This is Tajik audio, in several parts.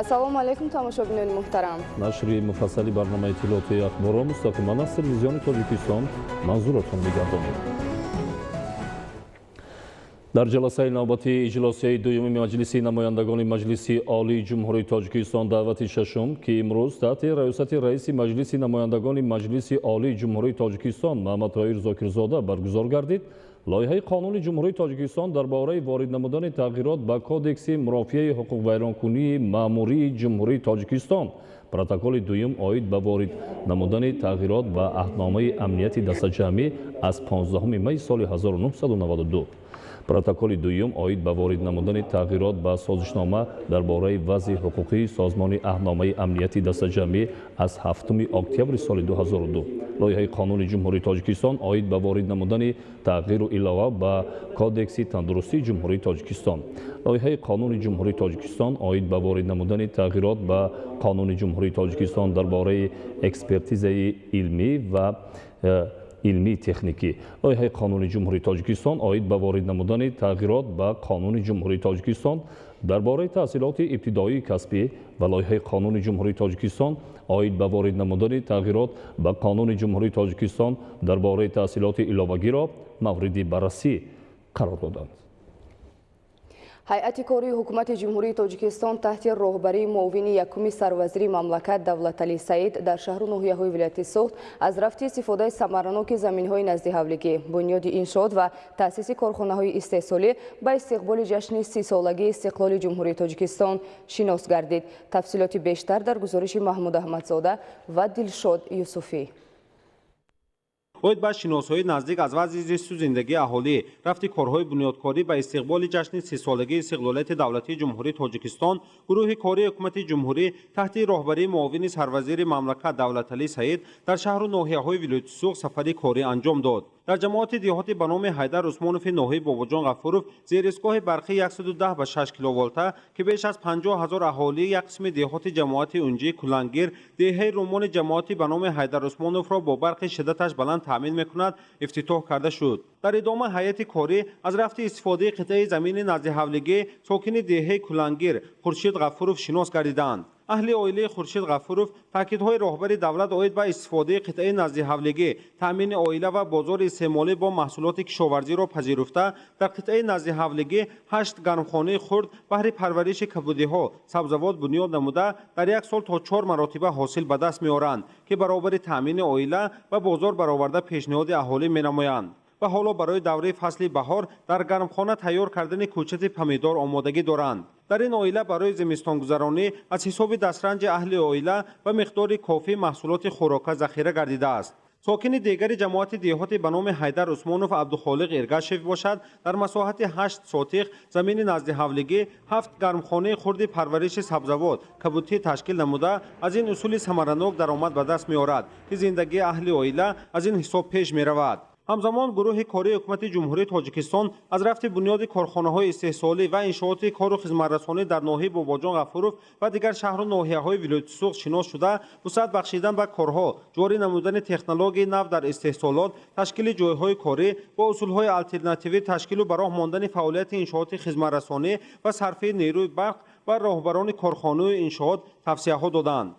ассалому алайкум тамошобинони муҳтарам. нашри муфассали барномаи иттилоъоти ахборро мустақиман аз телевизиони Тоҷикистон манзуратон мегардонем. дар ҷаласаи навбати иҷлосияи дуюми маҷлиси намояндагони Маҷлиси Олии Ҷумҳурии Тоҷикистон даъвати шашум ки имрӯз таҳти раёсати раиси Маҷлиси намояндагони Маҷлиси Олии Ҷумҳурии Тоҷикистон Маҳмадтоҳир Зокирзода баргузор гардид, лоиҳаи Қонуни Ҷумҳурии Тоҷикистон дар бораи ворид намудани тағйирот ба Кодекси мурофиаи ҳуқуқвайронкунии маъмурии Ҷумҳурии Тоҷикистон протоколи дуюм оид ба ворид намудани тағйирот ба аҳдномаи амнияти дастаҷамъӣ аз 15 майи соли 1992. Протоколи дуюм оид ба ворид намудани тағйирот ба созишнома дар бораи вазъи ҳуқуқии созмони аҳдномаи амнияти дастаҷамъӣ аз 7 октябри соли 2002. лоиҳаи Қонуни Ҷумҳурии Тоҷикистон оид ба ворид намудани тағйиру илова ба Кодекси тандурустии Ҷумҳурии Тоҷикистон. лоиҳаи Қонуни Ҷумҳурии Тоҷикистон оид ба ворид намудани тағйирот ба Қонуни Ҷумҳурии Тоҷикистон дар бораи экспертизаи илмӣ ва илмии техникӣ. лоиҳаи Қонуни Ҷумҳурии Тоҷикистон оид ба ворид намудани тағйирот ба Қонуни Ҷумҳурии Тоҷикистон дар бораи таҳсилоти ибтидоии касбӣ ва лоиҳаи Қонуни Ҷумҳурии Тоҷикистон оид ба ворид намудани тағйирот ба Қонуни Ҷумҳурии Тоҷикистон дар бораи таҳсилоти иловагиро мавриди баррасӣ қарор доданд. ҳайати кори ҳукумати ҷумҳурии Тоҷикистон таҳти роҳбарии муовини якуми сарвазири мамлакат Давлаталӣ Саид дар шаҳру ноҳияҳои вилояти Суғд аз рафти истифодаи самараноки заминҳои назди ҳавлигӣ, бунёди иншоот ва таъсиси корхонаҳои истеҳсолӣ ба истиқболи ҷашни 30-солагии истиқлоли ҷумҳурии Тоҷикистон шинос гардид. Тафсилоти бештар дар гузориши Маҳмуд Аҳмадзода ва Дилшод Юсуфӣ. оид ба шиносҳои наздик аз вазъи зисту зиндагии аҳолӣ, рафти корҳои бунёдкорӣ ба истиқболи ҷашни 30-солагии истиқлолияти давлатии Ҷумҳурии Тоҷикистон, гурӯҳи кории ҳукумати ҷумҳурӣ таҳти роҳбарии муовини сарвазири мамлакат Давлаталӣ Саид дар шаҳру ноҳияҳои вилояти Суғд сафари корӣ анҷом дод. дар ҷамоати деҳоти ба номи Ҳайдар Усмонови ноҳияи Бобоҷон Ғафуров зеристгоҳи барқи 110 ба 6 киловолта ки беш аз 50 000 аҳолии як қисми деҳоти ҷамоати Унҷи Кулангир деҳаи Румони ҷамоати ба номи Ҳайдар Усмоновро бо барқи шиддаташ баланд таъмин мекунад ифтитоҳ карда шуд. дар идома ҳайати корӣ аз рафти истифодаи қитъаи замини назди ҳавлигӣ сокини деҳаи Кулангир Хуршид Ғафуров шинос гардиданд. аҳли оилаи Хуршид Ғафуров таъкидҳои роҳбари давлат оид ба истифодаи қитъаи назди ҳавлигӣ, таъмини оила ва бозори истеъмолӣ бо маҳсулоти кишоварзиро пазируфта, дар қитъаи назди ҳавлигӣ 8 гармхонаи хурд баҳри парвариши кабудиҳо, сабзавот бунёд намуда, дар як сол то 4 маротиба ҳосил ба даст меоранд, ки баробари таъмини оила ва бозор бароварда пешниҳоди аҳолӣ менамоянд. ва ҳоло барои давраи фасли баҳор дар гармхона тайёр кардани кӯчати помидор омодагӣ доранд. дар ин оила барои зимистонгузаронӣ аз ҳисоби дастранҷи аҳли оила ва миқдори кофӣ маҳсулоти хӯрока захира гардидааст. сокини дигари ҷамоати деҳоти ба номи Ҳайдар Усмонов Абдухолиқ Иргашев бошад, дар масоҳати 8 сотиқ замини назди ҳавлигӣ 7 гармхонаи хурди парвариши сабзавот, кабутӣ ташкил намуда, аз ин усули самаранок даромад ба даст меорад, ки зиндагии аҳли оила аз ин ҳисоб пеш меравад. ҳамзамон гурӯҳи кории ҳукумати ҷумҳурии Тоҷикистон аз рафти бунёди корхонаҳои истеҳсолӣ ва иншооти кору хизматрасонӣ дар ноҳияи Бобоҷон Ғафуров ва дигар шаҳру ноҳияҳои вилояти Суғд шинос шуда, вусъат бахшидан ба корҳо, ҷорӣ намудани технологияи нав дар истеҳсолот, ташкили ҷойҳои корӣ бо усулҳои алтернативӣ, ташкилу ба роҳ мондани фаъолияти иншооти хизматрасонӣ ва сарфии нерӯи барқ ва роҳбарони корхонаҳои иншоот тавсияҳо доданд.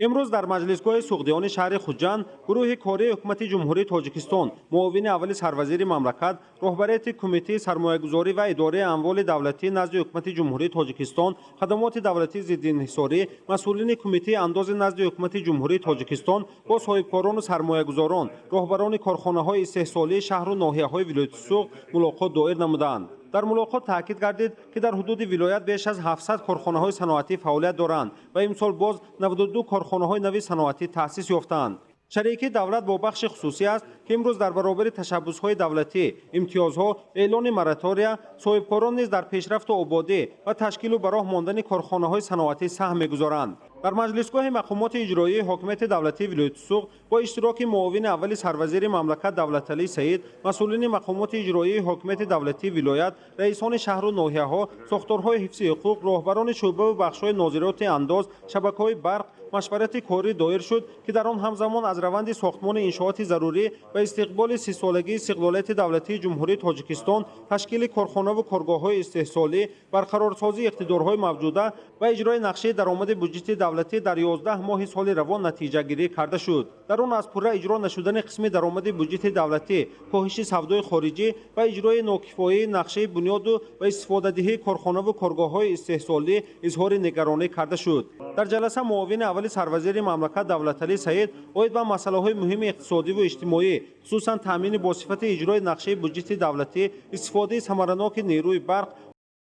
имрӯз дар маҷлисгоҳи суғдиёни шаҳри Хуҷанд гурӯҳи кории ҳукумати ҷумҳурии Тоҷикистон, муовини аввали сарвазири мамлакат, роҳбарияти кумитаи сармоягузорӣ ва идораи амволи давлатӣ назди ҳукумати ҷумҳурии Тоҷикистон, хадамоти давлатии зиддинҳисорӣ, масъулини кумитаи андози назди ҳукумати ҷумҳурии Тоҷикистон бо соҳибкорону сармоягузорон, роҳбарони корхонаҳои истеҳсолии шаҳру ноҳияҳои вилояти Суғд мулоқот доир намуданд. дар мулоқот таъкид гардид, ки дар ҳудуди вилоят беш аз 700 корхонаҳои саноатӣ фаъолият доранд ва имсол боз 92 корхонаҳои нави саноатӣ таъсис ёфтанд. шарикии давлат бо бахши хусусӣ аст, ки имрӯз дар баробари ташаббусҳои давлатӣ, имтиёзҳо, эълони моратория, соҳибкорон низ дар пешрафту ободӣ ва ташкилу ба роҳ мондани корхонаҳои саноатӣ саҳм мегузоранд. در مجلسگاه مقامات اجرایی حاکمیت دولتی ولایت سوق با اشتراک معاون اول سروزیر مملکت دولتعلی سعید، مسئولین مقامات اجرایی حاکمیت دولتی ولایت، رئیسان شهر و ناحیه‌ها، ساختارهای حفظ حقوق، راهبران شعبه و بخش‌های ناظرات انداز، شبکه‌های برق مشورت کاری دایر شد که در آن همزمان از روند ساختمان انشاءات ضروری و استقبال 30 سالگی استقلالیت دولتی جمهوری تاجیکستان، تشکیل کارخانه و کارگاه‌های استحصالی، برقرارسازی اقتدارهای موجوده و اجرای نقشه درآمد بودجه دولتی در 11 ماه سال روان نتیجه گیری کرده شد. در آن از پوره اجرا نشدن قسم درآمد بودجه دولتی، کاهش سودای خارجی و اجرای ناکفایه نقشه بنیاد و استفاده‌دهی کارخانه و کارگاه‌های استحصالی اظهار نگرانی کرده شد. در جلسه معاون اول سروزیر مملکت دولتعلی سعید اوید به مسائل مهم اقتصادی و اجتماعی، خصوصا تامین با صفت اجرای نقشه بودجه دولتی، استفاده ثمرناک نیروی برق،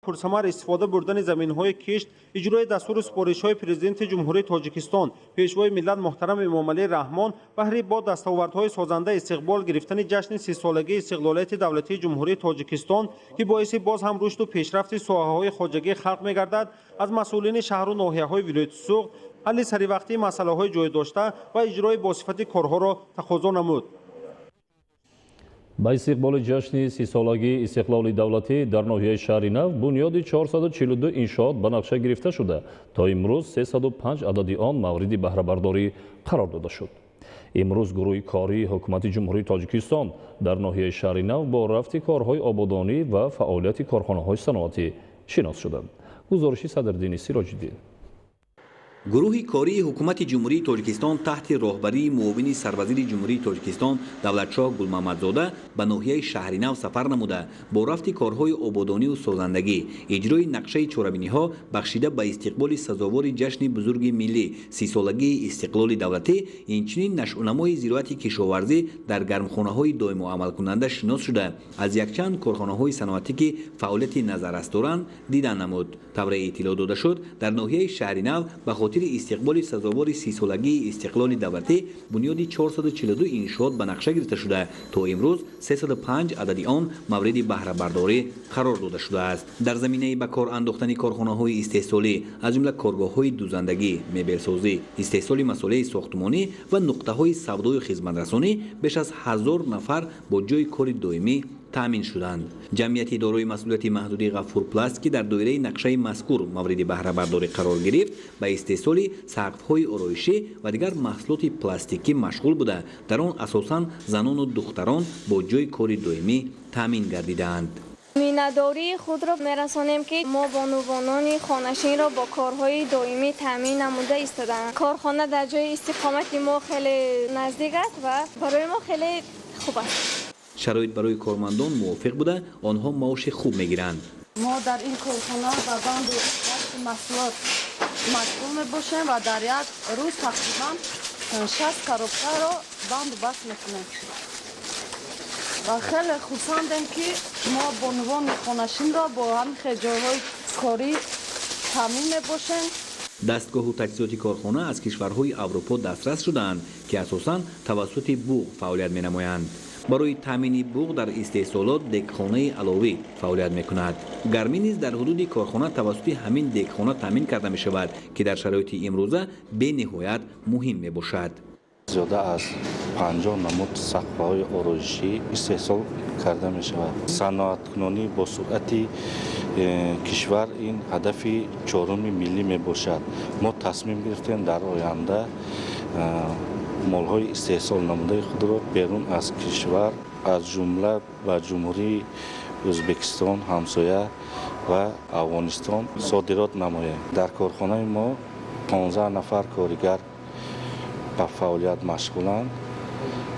پرثمر استفاده بردن زمین‌های کشت، اجرای دستور سپارش‌های پرزیدنت جمهوری تاجیکستان پیشوای ملت محترم امام علی رحمان بهره با دستاوردهای سازنده استقبال گرفتن جشن 30 سالگی استقلالیت دولتی جمهوری تاجیکستان که باعث باز هم رشد و پیشرفت ساحه‌های خواجگی خلق می‌گردد، از مسئولین شهر و ناحیه‌های ولایت سوق حل سریع مسائل‌های جای داشته و اجرای با صفت کارها را تقاضا نمود. با استقبال جشن 30 سالگی استقلال دولتی در ناحیه شهر نو بنیاد 442 انشاءات به نقشه گرفته شده تا امروز 305 عدد آن مورد بهره برداری قرار داده شد. امروز گروه کاری حکومت جمهوری تاجیکستان در ناحیه شهر نو با رفت کارهای آبادانی و فعالیت کارخانه‌های صنعتی شناس شدند. گزارش صدردین سیراج‌الدین. گروه کاری حکومت جمهوری تاجیکستان تحت راهبری معاون سروزیر جمهوری تاجیکستان دولتشاه گلمحمدزاده به ناحیه شهرنو سفر نموده با رفت کارهای آبادانی و سازندگی، اجرای نقشه چهاربینی‌ها بخشیده به استقبال سزاوار جشن بزرگ ملی 30 سالگی استقلال دولتی، اینچنین نشأونمای زراعت کشاورزی در گرمخانه‌های دائم عمل کننده شناس شده از یکچند کارخانه‌های صنعتی که فعالیت نظررس دارند دیدن نمود. طبق اطلاع داده شد در ناحیه شهرنو به خاطر استقبال سزاوار 30 سالگی استقلال دولتی بنیاد 442 انشاءات به نقشه گرفته شده تا امروز 305 عدد آن مورد بهره برداری قرار داده شده است. در زمینه به کار انداختن کارخانه‌های استحصالی از جمله کارگاه‌های دوزندگی، مبلسازی، استحصال مسائل ساختمانی و نقطه‌های سودای و خدمت‌رسانی بیش از 1000 نفر با جای کار دائمی تامین شدند. جمعیت دارای مسئولیت محدود غفور پلاست که در دایره نقشه مذکور مورد بهره برداری قرار گرفت به استحصال سقف‌های آرایشی و دیگر محصولات پلاستیکی مشغول بوده. در آن اساساً زنان و دختران با جای کار دائمی تامین گردیدند. مینه‌داری خود را می‌رسانیم که ما بانوان خانه‌نشین را با کارهای دائمی تامین نموده ایستادند. کارخانه در جای استقامت ما خیلی نزدیک است و برای ما خیلی خوب است. شرایط برای کارمندان موافق بوده، آنها معاش خوب میگیرند. ما در این کارخانه و بند محصولات مشغول میباشیم و در یک روز تقریبا 60 کاربکار را بند بست میکنیم و خیلی خوشحالیم که ما بانوان خانه‌نشین را با همین جایهای کاری تامین میباشیم. دستگاه و تجهیزات کارخانه از کشورهای اروپا دسترس شدند که اساساً توسط بوق فعالیت می‌نمایند. برای تامین بوق در استحصالات دکخانه علاوه فعالیت می‌کند. گرمی نیز در حدود کارخانه توسط همین دکخانه تامین کرده می‌شود که در شرایط امروزه به نهایت مهم میباشد. زیاده از 50 نمود سقف‌های آرایشی استحصال کرده می شود. صنعت‌کنی با سرعت کشور این هدف چهارم ملی می باشد. ما تصمیم گرفتیم در آینده مال‌های استحصال نموده خود را بیرون از کشور از جمله به جمهوری ازبکستان، همسایه و افغانستان صادرات نماییم. در کارخانه ما 15 نفر کارگر به فعالیت مشغولند،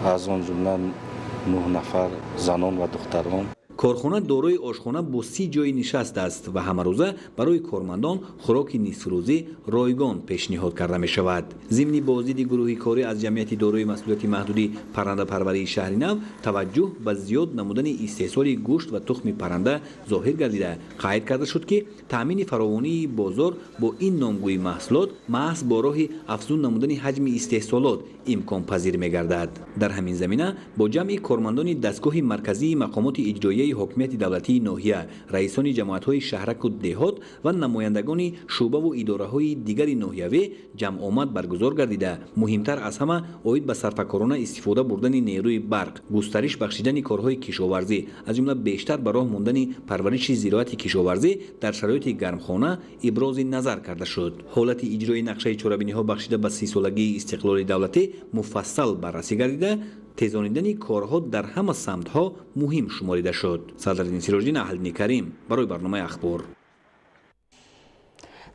از آن جمله 9 نفر زنان و دختران. کارخانه دارای آشخانه با 30 جای نشست است و همه روزه برای کارمندان خوراک نصف روزی رایگان پیشنهاد کرده می شود. ضمن بازدید گروه کاری از جمعیت دارای مسئولیت محدودی پرنده پروری شهر نو توجه به زیاد نمودن استحصال گوشت و تخم پرنده ظاهر گردیده قید کرده شد که تامین فراوانی بازار با این نامگوی محصولات محض با راه افزون نمودن حجم استحصالات امکان پذیر می گردد. در همین زمینه با جمع کارمندان دستگاه مرکزی مقامات اجرایی کاری حکومت دولتی ناحیه، رئیسان جماعت‌های شهرک و دهات و نمایندگان شعبه و اداره‌های دیگر ناحیوی جمع آمد برگزار گردیده. مهمتر از همه اوید به صرفه‌کارانه استفاده بردن نیروی برق، گسترش بخشیدن کارهای کشاورزی، از جمله بیشتر به راه ماندن پرورش زراعت کشاورزی در شرایط گرمخانه ابراز نظر کرده شد. حالت اجرای نقشه چهاربینی‌ها بخشیده به 30 سالگی استقلال دولتی مفصل بررسی گردیده. تیزانیدن کارها در همه سمت‌ها مهم شماریده شد. صدرالدین سراج‌الدین اهل‌دین کریم برای برنامه اخبار.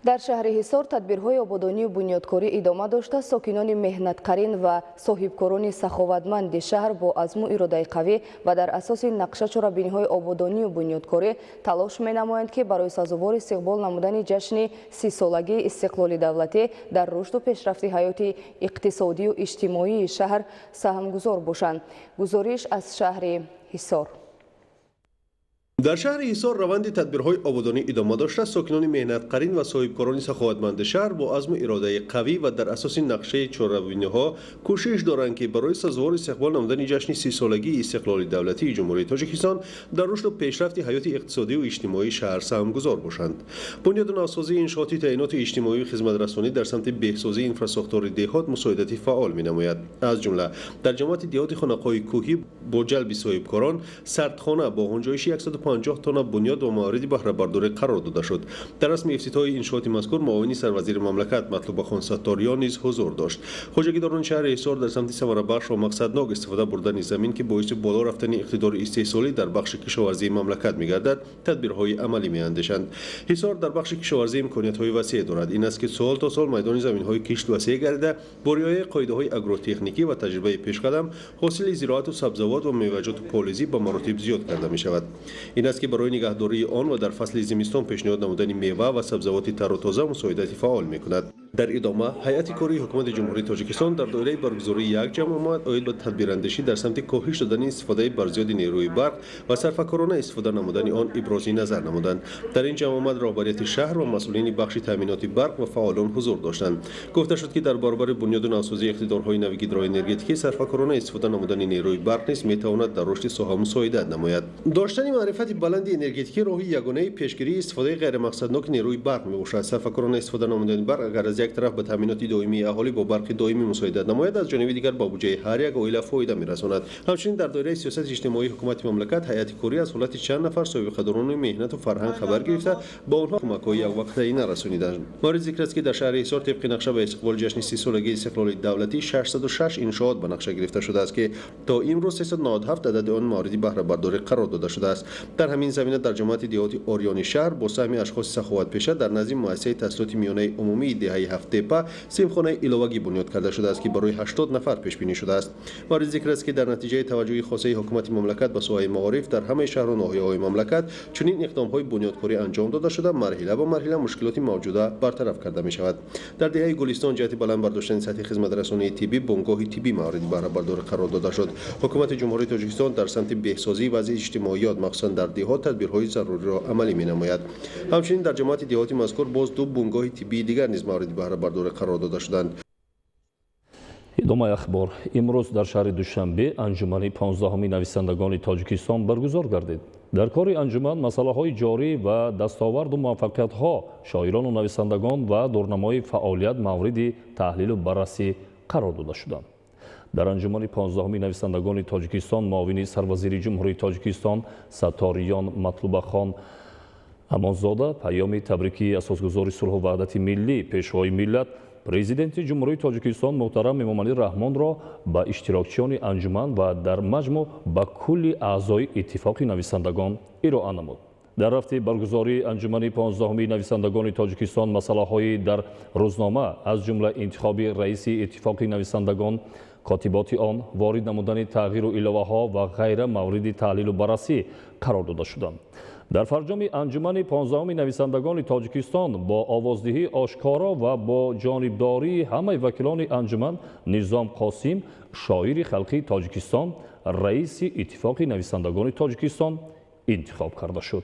در شهر حصار تدبیرهای آبادانی و بنیادکاری ادامه داشته. ساکنان مهنتکارین و صاحبکاران سخاوتمند شهر با عزم و اراده قوی و در اساس نقشه چهاربینی‌های آبادانی و بنیادکاری تلاش می‌نمایند که برای سازوار استقبال نمودن جشن 30 سالگی استقلال دولتی در رشد و پیشرفت حیات اقتصادی و اجتماعی شهر سهمگذار باشند. گزارش از شهر حصار. در شهر حصار روند تدبیرهای آبادانی ادامه داشته. ساکنان مهنتکارین و صاحبکاران سخاوتمند شهر با عزم اراده قوی و در اساس نقشه چهاربینی‌ها کوشش دارند که برای سازوار استقبال نمودن جشن 30 سالگی استقلال دولتی جمهوری تاجیکستان در رشد و پیشرفت حیات اقتصادی و اجتماعی شهر سهمگذار باشند. بنیاد نوسازی انشاءات تعیینات اجتماعی و خدمت رسانی در سمت بهسازی اینفراستراکچور دهات مساعدتی فعال می‌نماید. از جمله در جماعت دهات خانقاه کوهی با جلب صاحبکاران سردخانه با گنجایش 150 تن بنیاد و موارد بهره برداری قرار داده شد. در رسم افتتاح انشاءات مذکور معاون سروزیر مملکت مطلوب خان ستاریان نیز حضور داشت. خواجگیداران شهر حصار در سمت ثمره بخش و مقصدناک استفاده بردن زمین که باعث بالا رفتن اقتدار استحصالی در بخش کشاورزی مملکت می‌گردد تدبیرهای عملی می‌اندیشند. حصار در بخش کشاورزی امکانیت‌های وسیع دارد. این است که سال تا سال میدان زمین‌های کشت وسیع گردیده با رعایت قاعده‌های آگروتکنیکی و تجربه پیشقدم حاصل زراعت و سبزیجات و میوه‌جات پالایشی به مراتب زیاد کرده می‌شود. این است که برای نگهداری آن و در فصل زمستان پیشنهاد نمودن میوه و سبزیجات تر و تازه مساعدتی فعال می‌کند. در ادامه هیئت کاری حکومت جمهوری تاجیکستان در دایره برگزاری یک جمع آمد اوید به تدبیراندیشی در سمت کاهش دادن استفاده برزیاد نیروی برق و صرفه‌کارانه استفاده نمودن آن ابراز نظر نمودند. در این جمع آمد رهبریت شهر و مسئولین بخش تامینات برق و فعالان حضور داشتند. گفته شد که در برابر بنیاد نوسازی اقتدارهای نوگیدرای انرژتیکی صرفه‌کارانه استفاده نمودن نیروی برق نیز میتواند در رشد ساحه مساعدت نماید. داشتن معرفت بلند انرژتیکی راهی یگانه پیشگیری استفاده غیر مقصدناک نیروی برق میباشد. صرفه‌کارانه استفاده نمودن برق اگر از یک طرف به تامینات دائمی اهالی با برق دائمی مساعدت نماید، از جانب دیگر با بودجه هر یک عائله فایده میرساند. همچنین در دایره سیاست اجتماعی حکومت مملکت هیئت کاری از حالت چند نفر صاحب قدران مهنت و فرهنگ خبر گرفته با آنها کمک‌های یک وقته نرسانیدند. مورد ذکر است که در شهر حصار طبق نقشه به استقبال جشن 30 سالگی استقلال دولتی 606 انشاءات به نقشه گرفته شده است که تا امروز 397 عدد آن مورد بهره برداری قرار داده شده است. در همین زمینه در جماعت دهات اوریان شهر با سهم اشخاص سخاوت پیشه در نزد مؤسسه تحصیلات میانه عمومی دهه 7 تپه سیمخانه ایلوگی بنیاد کرده شده است که برای 80 نفر پیش بینی شده است. مورد ذکر است که در نتیجه توجه خاصه حکومت مملکت به ساحه معارف در همه شهر و ناحیه‌های مملکت چنین اقدام‌های بنیادکاری انجام داده شده مرحله به مرحله مشکلات موجوده برطرف کرده می شود. در دهه گلستان جهت بلند برداشتن سطح خدمت رسانی طبی بنگاه طبی مورد بهره برداری قرار داده شد. حکومت جمهوری تاجیکستان در سمت بهسازی وضع اجتماعیات مخصوصا در دهات تدبیرهای ضروری را عملی می نماید. همچنین در جماعت دهات مذکور باز دو بنگاه طبی دیگر نیز مورد بهره برداری قرار داده شدند. ادامه اخبار. امروز در شهر دوشنبه انجمن 15 نویسندگان تاجیکستان برگزار گردید. در کار انجمن مسائل جاری و دستاورد و موفقیت‌ها شاعران و نویسندگان و دورنمای فعالیت مورد تحلیل و بررسی قرار داده شدند. در انجمن 15 نویسندگان تاجیکستان معاون سروزیر جمهوری تاجیکستان ستاریان مطلوب خان امانزاده پیام تبریکی اساسگذار صلح و وحدت ملی پیشوای ملت پرزیدنت جمهوری تاجیکستان محترم امامعلی رحمان را به اشتراکچیان انجمن و در مجموع به کل اعضای اتفاق نویسندگان ارائه نمود. در رفت برگزاری انجمن 15 نویسندگان تاجیکستان مسائل در روزنامه از جمله انتخاب رئیس اتفاق نویسندگان، کاتبات آن، وارد نمودن تغییر و الوه ها و غیره مورد تحلیل و بررسی قرار داده شدند. در فرجام انجمن 15 نویسندگان تاجیکستان با آوازدهی آشکارا و با جانبداری همه وکیلان انجمن نظام قاسم شاعر خلقی تاجیکستان رئیس اتفاق نویسندگان تاجیکستان انتخاب کرده شد.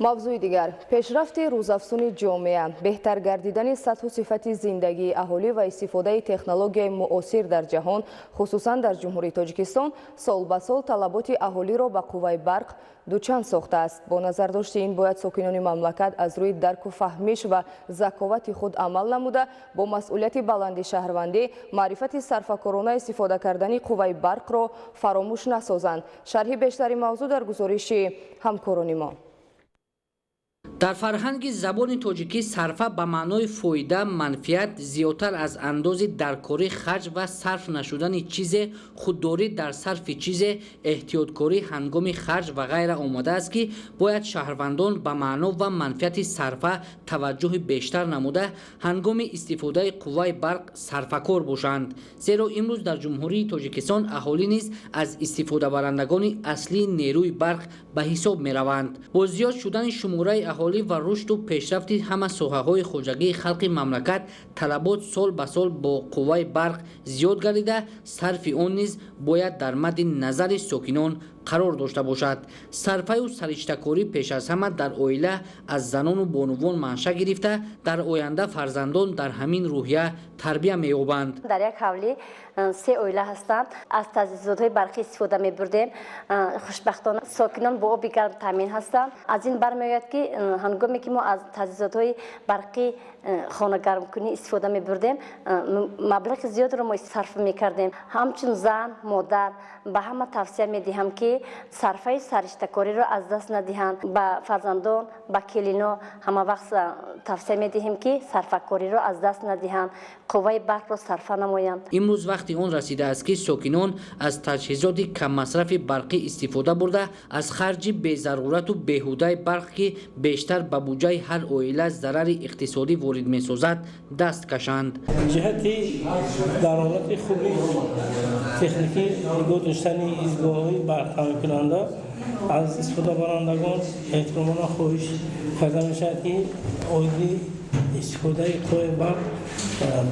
мавзӯи дигар пешрафти рӯзафзуни ҷомеа, беҳтар гардидани сатҳу сифати зиндагии аҳолӣ ва истифодаи технологияи муосир дар ҷаҳон, хусусан дар ҷумҳурии Тоҷикистон, сол ба сол талаботи аҳолиро ба қувваи барқ дучанд сохтааст. Бо назардошти ин бояд сокинони мамлакат аз рӯи дарку фаҳмиш ва заковати худ амал намуда, бо масъулияти баланди шаҳрвандӣ маърифати сарфакорона истифода кардани қувваи барқро фаромӯш насозанд. шарҳи бештари мавзӯъ дар гузориши ҳамкорони мо. дар фарҳанги забони тоҷикӣ сарфа ба маънои фоида, манфиат зиёдтар аз андози даркорӣ, хаҷ ва сарф нашудани чизе, худдорӣ дар сарфи чизе, эҳтиёткорӣ ҳангоми хаҷ ва ғайра омадааст, ки бояд шаҳрвандон ба маъно ва манфиати сарфа таваҷҷӯҳи бештар намуда ҳангоми истифодаи қувваи барқ сарфакор бошанд. зеро имрӯз дар ҷумҳурии Тоҷикистон аҳолӣ низ аз истифодабарандагони аслии нерӯи барқ ба ҳисоб мераванд. бо зиёд шудани шумораи аҳолӣ ва рушду пешрафти ҳама соҳаҳои хоҷагии халқи мамлакат, талабот сол ба сол бо қувваи барқ зиёд гардида, сарфи он низ бояд дар мадди назари сокинон қарор дошта бошад. сарфаю сариштакорӣ пеш аз ҳама дар оила аз занону бонувон манша гирифта, дар оянда фарзандон дар ҳамин рӯҳия тарбия меёбанд. дар як ҳавлӣ 3 оила ҳастанд. аз таҷҳизотҳои барқӣ истифода мебурдем. хушбахтона сокинон бо оби гарм таъмин ҳастанд. аз ин бармеояд ки ҳангоме ки мо аз таҷҳизотҳои барқӣ хонагармкунӣ истифода мебурдем, маблағи зиёдро мо сарф мекардем. ҳамчун зан, модар ба ҳама тавсия медиҳам ки сарфаи сариштакориро аз даст надиҳанд. ба фарзандон, ба келино ҳама вақт тавсия медиҳем ки сарфакориро аз даст надиҳанд, қувваи барқро сарфа намоянд. имрӯз вақти он расидааст ки сокинон аз таҷҳизоти каммасрафи барқӣ истифода бурда, аз харҷи безарурату беҳудаи барқ ки бештар ба буҷаи ҳар оила зарари иқтисодӣ ворид месозад, даст кашанд. ҷиҳати даромади хуби техникӣ нигоҳ доштани изгоҳҳои барқҳамикунанда аз истифодабарандагон эҳтиромона хоҳиш карда мешавад ки оиди истифодаи қувваи барқ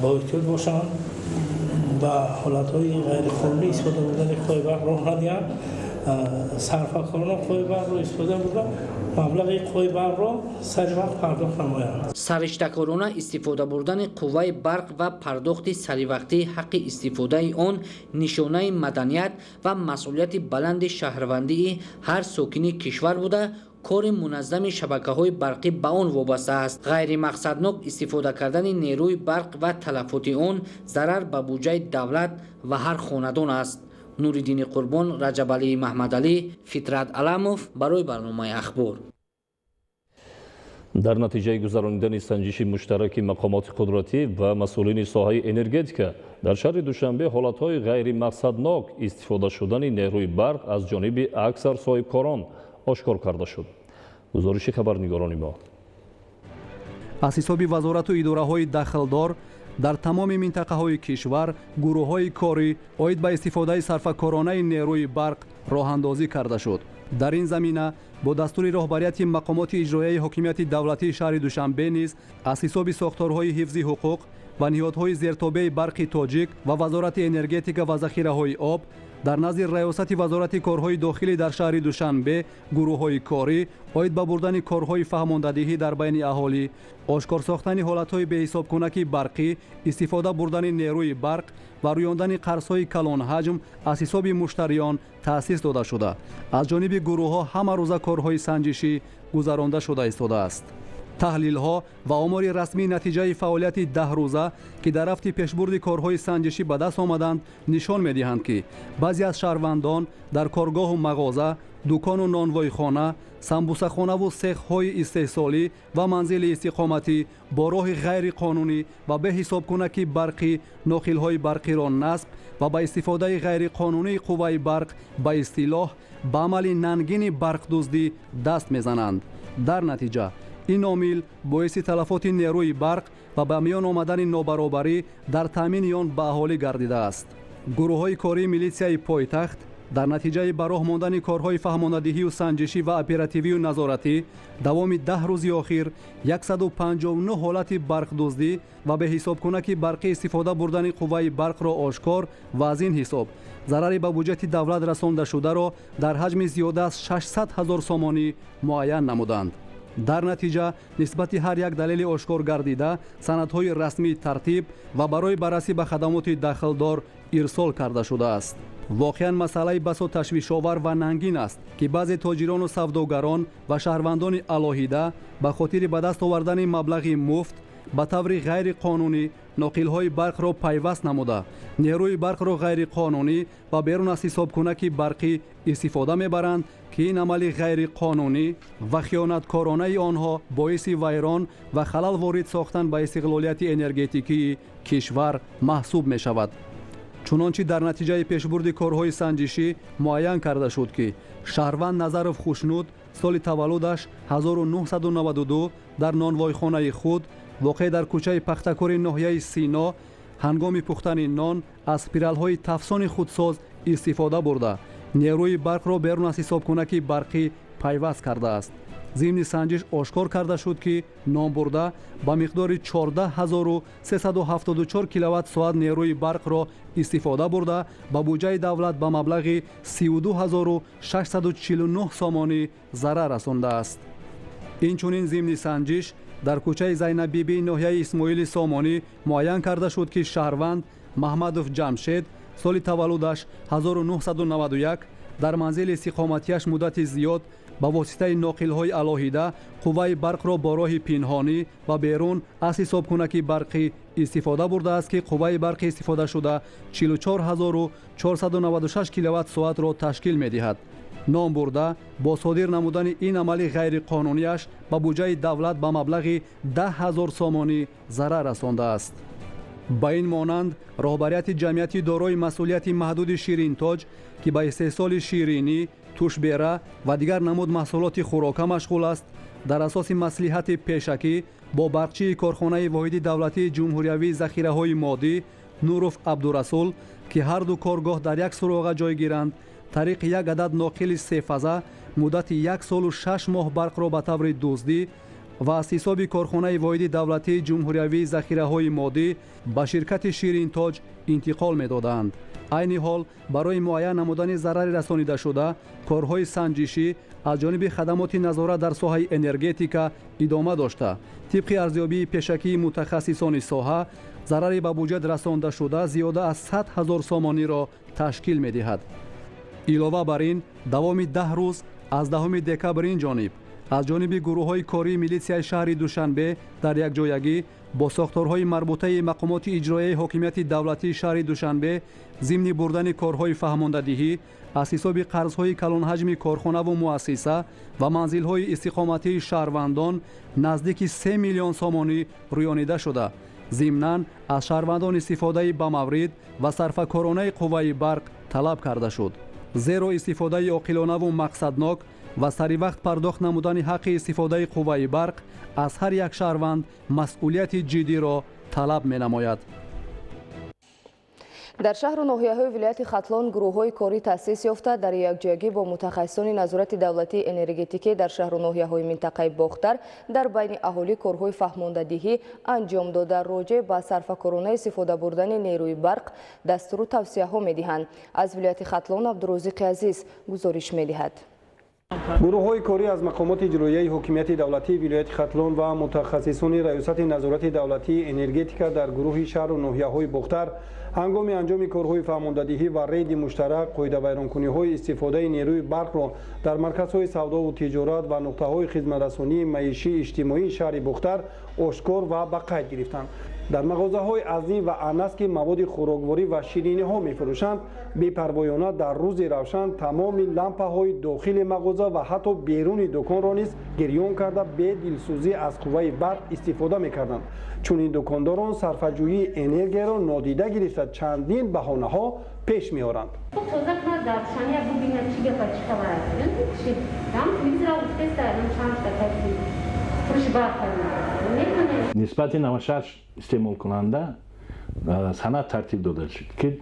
ба эҳтиёт бошанд, ба ҳолатҳои ғайриқонунӣ истифода бурдани қувваи барқ роҳ надиҳанд, сарфакорона қувваи барқро истифода бурда маблағи қувваи барқро сари вақт пардохт намоянд. сариштакорона истифода бурдани қувваи барқ ва пардохти саривақтии ҳаққи истифодаи он нишонаи маданият ва масъулияти баланди шаҳрвандии ҳар сокини кишвар буда, кори муназзами шабакаҳои барқӣ ба он вобаста аст. ғайримақсаднок истифода кардани нерӯи барқ ва талафоти он зарар ба буҷаи давлат ва ҳар хонадон аст. нуриддини Қурбон, Раҷабалии Маҳмадалӣ, Фитрат Аламов барои барномаи ахбор. дар натиҷаи гузаронидани санҷиши муштараки мақомоти қудратӣ ва масъулини соҳаи энергетика дар шаҳри Душанбе ҳолатҳои ғайримақсаднок истифода шудани нерӯи барқ аз ҷониби аксар соҳибкорон ошкор карда шуд. гузориши хабарнигорони мо. аз ҳисоби вазорату идораҳои дахлдор дар тамоми минтақаҳои кишвар гурӯҳҳои корӣ оид ба истифодаи сарфакоронаи нерӯи барқ роҳандозӣ карда шуд. дар ин замина бо дастури роҳбарияти мақомоти иҷроияи ҳокимияти давлатии шаҳри Душанбе низ аз ҳисоби сохторҳои ҳифзи ҳуқуқ ва ниҳодҳои зертобеи барқи тоҷик ва вазорати энергетика ва захираҳои об дар назди раёсати вазорати корҳои дохилӣ дар шаҳри Душанбе гурӯҳҳои корӣ оид ба бурдани корҳои фаҳмондадиҳӣ дар байни аҳолӣ, ошкор сохтани ҳолатҳои беҳисобкунаки барқӣ, истифода бурдани нерӯи барқ ва рӯёндани қарзҳои калонҳаҷм аз ҳисоби муштариён таъсис дода шуда, аз ҷониби гурӯҳҳо ҳамарӯза корҳои санҷишӣ гузаронда шуда истодааст. таҳлилҳо ва омори расмии натиҷаи фаъолияти 10 рӯза ки дар рафти пешбурди корҳои санҷишӣ ба даст омаданд нишон медиҳанд ки баъзе аз шаҳрвандон дар коргоҳу мағоза, дукону нонвойхона, самбусахонаву сехҳои истеҳсолӣ ва манзили истиқоматӣ бо роҳи ғайриқонунӣ ва беҳисобкунаки барқӣ нохилҳои барқиро насб ва ба истифодаи ғайриқонунии қувваи барқ ба истилоҳ ба амали нангини барқдуздӣ даст мезананд. дар натиҷа ин омил боиси талафоти нерӯи барқ ва ба миён омадани нобаробарӣ дар таъмини он ба аҳолӣ гардидааст. гурӯҳҳои кории милитсияи пойтахт дар натиҷаи ба роҳ мондани корҳои фаҳмондадиҳию санҷишӣ ва оперативию назоратӣ давоми 10 рӯзи охир 159 ҳолати барқдуздӣ ва беҳисобкунаки барқӣ истифода бурдани қувваи барқро ошкор ва аз ин ҳисоб зарари ба буҷети давлат расонда шударо дар ҳаҷми зиёда аз 600 000 сомонӣ муайян намуданд. дар натиҷа нисбати ҳар як далели ошкор гардида санадҳои расмии тартиб ва барои баррасӣ ба хадамоти дахлдор ирсол карда шудааст. воқеан масъалаи басо ташвишовар ва нангин аст ки баъзе тоҷирону савдогарон ва шаҳрвандони алоҳида ба хотири ба даст овардани маблағи муфт ба таври ғайриқонунӣ ноқилҳои барқро пайваст намуда нерӯи барқро ғайриқонунӣ ва берун аз ҳисобкунаки барқӣ истифода мебаранд ки ин амали ғайриқонунӣ ва хиёнаткоронаи онҳо боиси вайрон ва халал ворид сохтан ба истиқлолияти энергетикии кишвар маҳсуб мешавад. чунончи дар натиҷаи пешбурди корҳои санҷишӣ муайян карда шуд ки шаҳрванд Назаров Хушнуд соли таваллудаш 1992 дар нонвойхонаи худ воқеъ дар кӯчаи Пахтакори ноҳияи Сино ҳангоми пухтани нон аз спиралҳои тафсони худсоз истифода бурда нерӯи барқро берун аз ҳисобкунаки барқӣ пайваст кардааст. зимни санҷиш ошкор карда шуд ки нонбурда ба миқдори 14374 киловатт-соат нерӯи барқро истифода бурда ба буҷаи давлат ба маблағи 32649 сомонӣ зарар расондааст. инчунин зимни санҷиш дар кӯчаи Зайнаббибии ноҳияи Исмоили Сомонӣ муайян карда шуд ки шаҳрванд Маҳмадов Ҷамшед соли таваллудаш 1991 дар манзили истиқоматиаш муддати зиёд ба воситаи ноқилҳои алоҳида қувваи барқро бо роҳи пинҳонӣ ва берун аз ҳисобкунаки барқӣ истифода бурдааст ки қувваи барқи истифодашуда 44496 киловатт-соатро ташкил медиҳад. ном бурда бо содир намудани ин амали ғайриқонунияш ба буҷаи давлат ба маблағи 10,000 сомонӣ зарар расондааст. ба ин монанд роҳбарияти ҷамъияти дорои масъулияти маҳдуди Ширинтоҷ ки ба истеҳсоли ширинӣ, тушбера ва дигар намуд маҳсулоти хӯрока машғул аст, дар асоси маслиҳати пешакӣ бо барқчии корхонаи воҳиди давлатии ҷумҳуриявии захираҳои моддӣ Нуров Абдурасул ки ҳарду коргоҳ дар як суроға ҷойгиранд тариқи як адад ноқили сефаза муддати 1 солу 6 моҳ барқро ба таври дуздӣ ва аз ҳисоби корхонаи воҳиди давлатии ҷумҳуриявии захираҳои моддӣ ба ширкати Ширинтоҷ интиқол медоданд. айни ҳол барои муайян намудани зарари расонидашуда корҳои санҷишӣ аз ҷониби хадамоти назорат дар соҳаи энергетика идома дошта тибқи арзёбии пешакии мутахассисони соҳа зарари ба буҷет расондашуда зиёда аз 100,000 сомониро ташкил медиҳад. илова бар ин давоми 10 рӯз аз 10 декабр инҷониб аз ҷониби гурӯҳҳои кории милитсияи шаҳри Душанбе дар якҷоягӣ бо сохторҳои марбутаи мақомоти иҷроияи ҳокимияти давлатии шаҳри Душанбе зимни бурдани корҳои фаҳмондадиҳӣ аз ҳисоби қарзҳои калонҳаҷми корхонаву муассиса ва манзилҳои истиқоматии шаҳрвандон наздики 3 миллион сомонӣ рӯёнида шуда зимнан аз шаҳрвандон истифодаи бамаврид ва сарфакоронаи қувваи барқ талаб карда шуд. зеро истифодаи оқилонаву мақсаднок ва саривақт пардохт намудани ҳаққи истифодаи қувваи барқ аз ҳар як шаҳрванд масъулияти ҷиддиро талаб менамояд. дар шаҳру ноҳияҳои вилояти Хатлон гурӯҳҳои корӣ таъсис ёфта дар якҷоягӣ бо мутахассисони назорати давлатии энергетикӣ дар шаҳру ноҳияҳои минтақаи Бохтар дар байни аҳолӣ корҳои фаҳмондадиҳӣ анҷом дода роҷеъ ба сарфакорона истифода бурдани нерӯи барқ дастуру тавсияҳо медиҳанд. аз вилояти Хатлон Абдурозиқи Азиз гузориш медиҳад. гурӯҳҳои корӣ аз мақомоти иҷроияи ҳокимияти давлатии вилояти Хатлон ва мутахассисони раёсати назорати давлатии энергетика дар гурӯҳи шаҳру ноҳияҳои Бохтар ҳангоми анҷоми корҳои фаҳмондадиҳӣ ва рейди муштарак қоидавайронкуниҳои истифодаи нерӯи барқро дар марказҳои савдову тиҷорат ва нуқтаҳои хизматрасонии маишии иҷтимоии шаҳри Бохтар ошкор ва ба қайд гирифтанд. дар мағозаҳои азим ва анас ки маводи хӯрокворӣ ва шириниҳо мефурӯшанд бепарвоёна дар рӯзи равшан тамоми лампаҳои дохили мағоза ва ҳатто беруни дуконро низ гирён карда бе дилсӯзӣ аз қувваи барқ истифода мекарданд. чунин дукондорон сарфаҷӯии энергияро нодида гирифта чандин баҳонаҳо пеш меоранд. нисбати 96 истеъмолкунанда санад тартиб дода шуд ки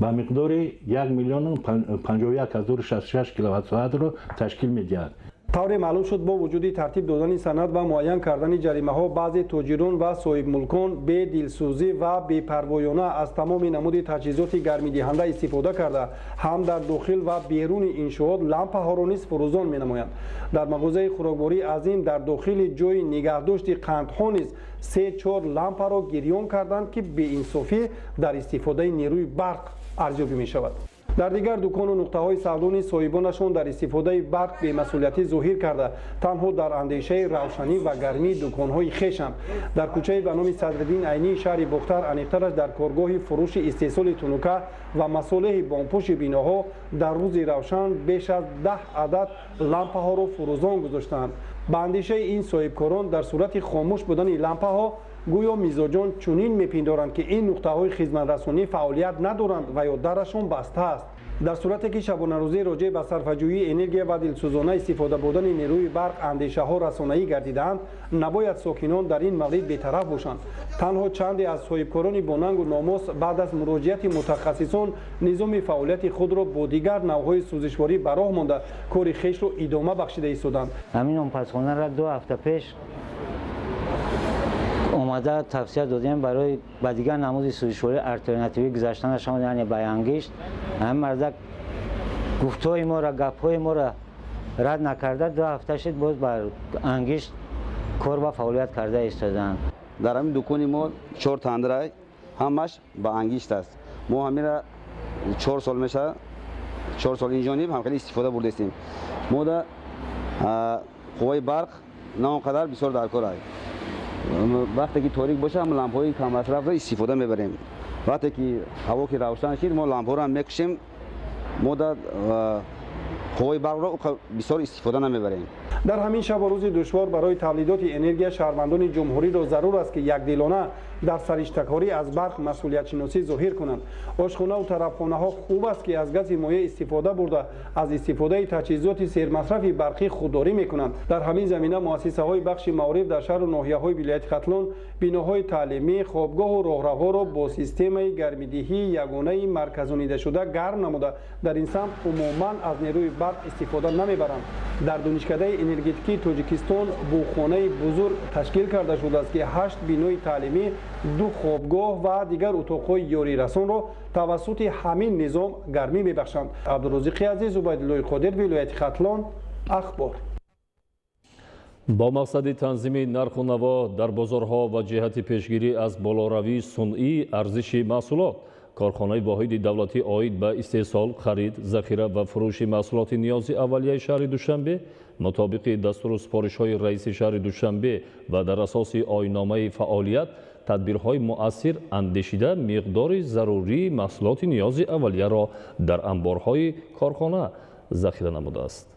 ба миқдори 1,51,066 киловатт-соатро ташкил медиҳад. طور معلوم شد با وجود ترتیب دادن سند و معین کردن جریمه ها بعضی تاجران و صاحب ملکان به دلسوزی و بی‌پروایانه از تمام نمود تجهیزات گرمی دهنده استفاده کرده هم در داخل و بیرون انشاءات لامپ ها را نیز فروزان می نمایند. در مغازه خوراکباری عظیم در داخل جای نگهداشت قندها نیز 3-4 لامپ را گریان کردند که به انصافی در استفاده نیروی برق ارزیابی می شود. در دیگر دکان و نقطه های سودانی صاحبانشان در استفاده برق بی‌مسئولیتی ظاهر کرده تنها در اندیشه روشنی و گرمی دکان های خویشند. در کوچه به نام صدرالدین عینی شهر بختر انیقترش در کارگاه فروش استحصال تونوکه و مصالح بامپوش بیناها در روز روشن بیش از 10 عدد لامپ ها را فروزان گذاشتند. به اندیشه این صاحبکاران در صورت خاموش بودن لامپ ها گویا میزاجان چنین میپندارند که این نقطه های خدمت رسانی فعالیت ندارند و یا درشان بسته است. در صورتی که شبانه روزی راجع به صرفه‌جویی انرژی و دلسوزانه استفاده بودن نیروی برق اندیشه ها رسانه‌ای گردیدند، نباید ساکنان در این مورد بی‌طرف باشند. تنها چندی از صاحبکاران با ننگ و ناموس بعد از مراجعت متخصصان نظام فعالیت خود را با دیگر نوع‌های سوزشواری به راه مانده کار خویش را ادامه بخشیده ایستادند. همین آمپزخانه را 2 هفته پیش اومده توصیه دادیم برای با دیگر نمود سوزشواری الटरनेटिव گذاشتنشان، یعنی بیانگیشت هم مردک گفتهای ما را گپهای ما را رد نکرده 2 هفته شد باز بر انگیشت کار و فعالیت کرده ایستادند. در همین دکان ما 4 تندره همش با انگیشت است. ما همین را 4 سال میشه 4 سال اینجا نیم هم خیلی استفاده برده استیم. ما در قوای برق نه اونقدر بسیار در کار است. وقتی که تاریک باشه هم لامپ های کم مصرف را استفاده میبریم. وقتی که هوا که روشن شد ما لامپ ها را میکشیم، ما در قوای برق را بسیار استفاده نمیبریم. در همین شب و روز دشوار برای تولیدات انرژی شهروندان جمهوری را ضرور است که یکدلانه در سرشتکاری از برق مسئولیت شناسی ظاهر کنند. آشخانه و طرفخانه ها خوب است که از گاز مایع استفاده برده از استفاده تجهیزات سرمصرف برقی خودداری میکنند. در همین زمینه مؤسسه های بخش معارف در شهر و ناحیه های ولایت ختلون بیناهای تعلیمی، خوابگاه و راهروها را با سیستم گرمیدهی یگانه مرکزانیده شده گرم نموده در این سمت عموما از نیروی برق استفاده نمیبرند. در دانشکده انرژتیکی تاجیکستان بوخانه بزرگ تشکیل کرده شده است که 8 بینای تعلیمی، 2 خوابگاه و دیگر اتاق‌های یاری رسان را توسط همین نظام گرمی میبخشند. عبدالرزاق عزیز، عبیدالله قادر، ولایت ختلان، اخبار. با مقصد تنظیم نرخ و نوا در بازارها و جهت پیشگیری از بالاروی صنعی ارزش محصولات، کارخانه واحد دولتی عاید به استحصال، خرید، ذخیره و فروش محصولات نیازی اولیه شهر دوشنبه مطابق دستور سپارش‌های رئیس شهر دوشنبه و در اساس آیین‌نامه فعالیت تدبیرهای مؤثر اندیشیده مقدار ضروری محصولات نیازی اولیه را در انبارهای کارخانه ذخیره نموده است.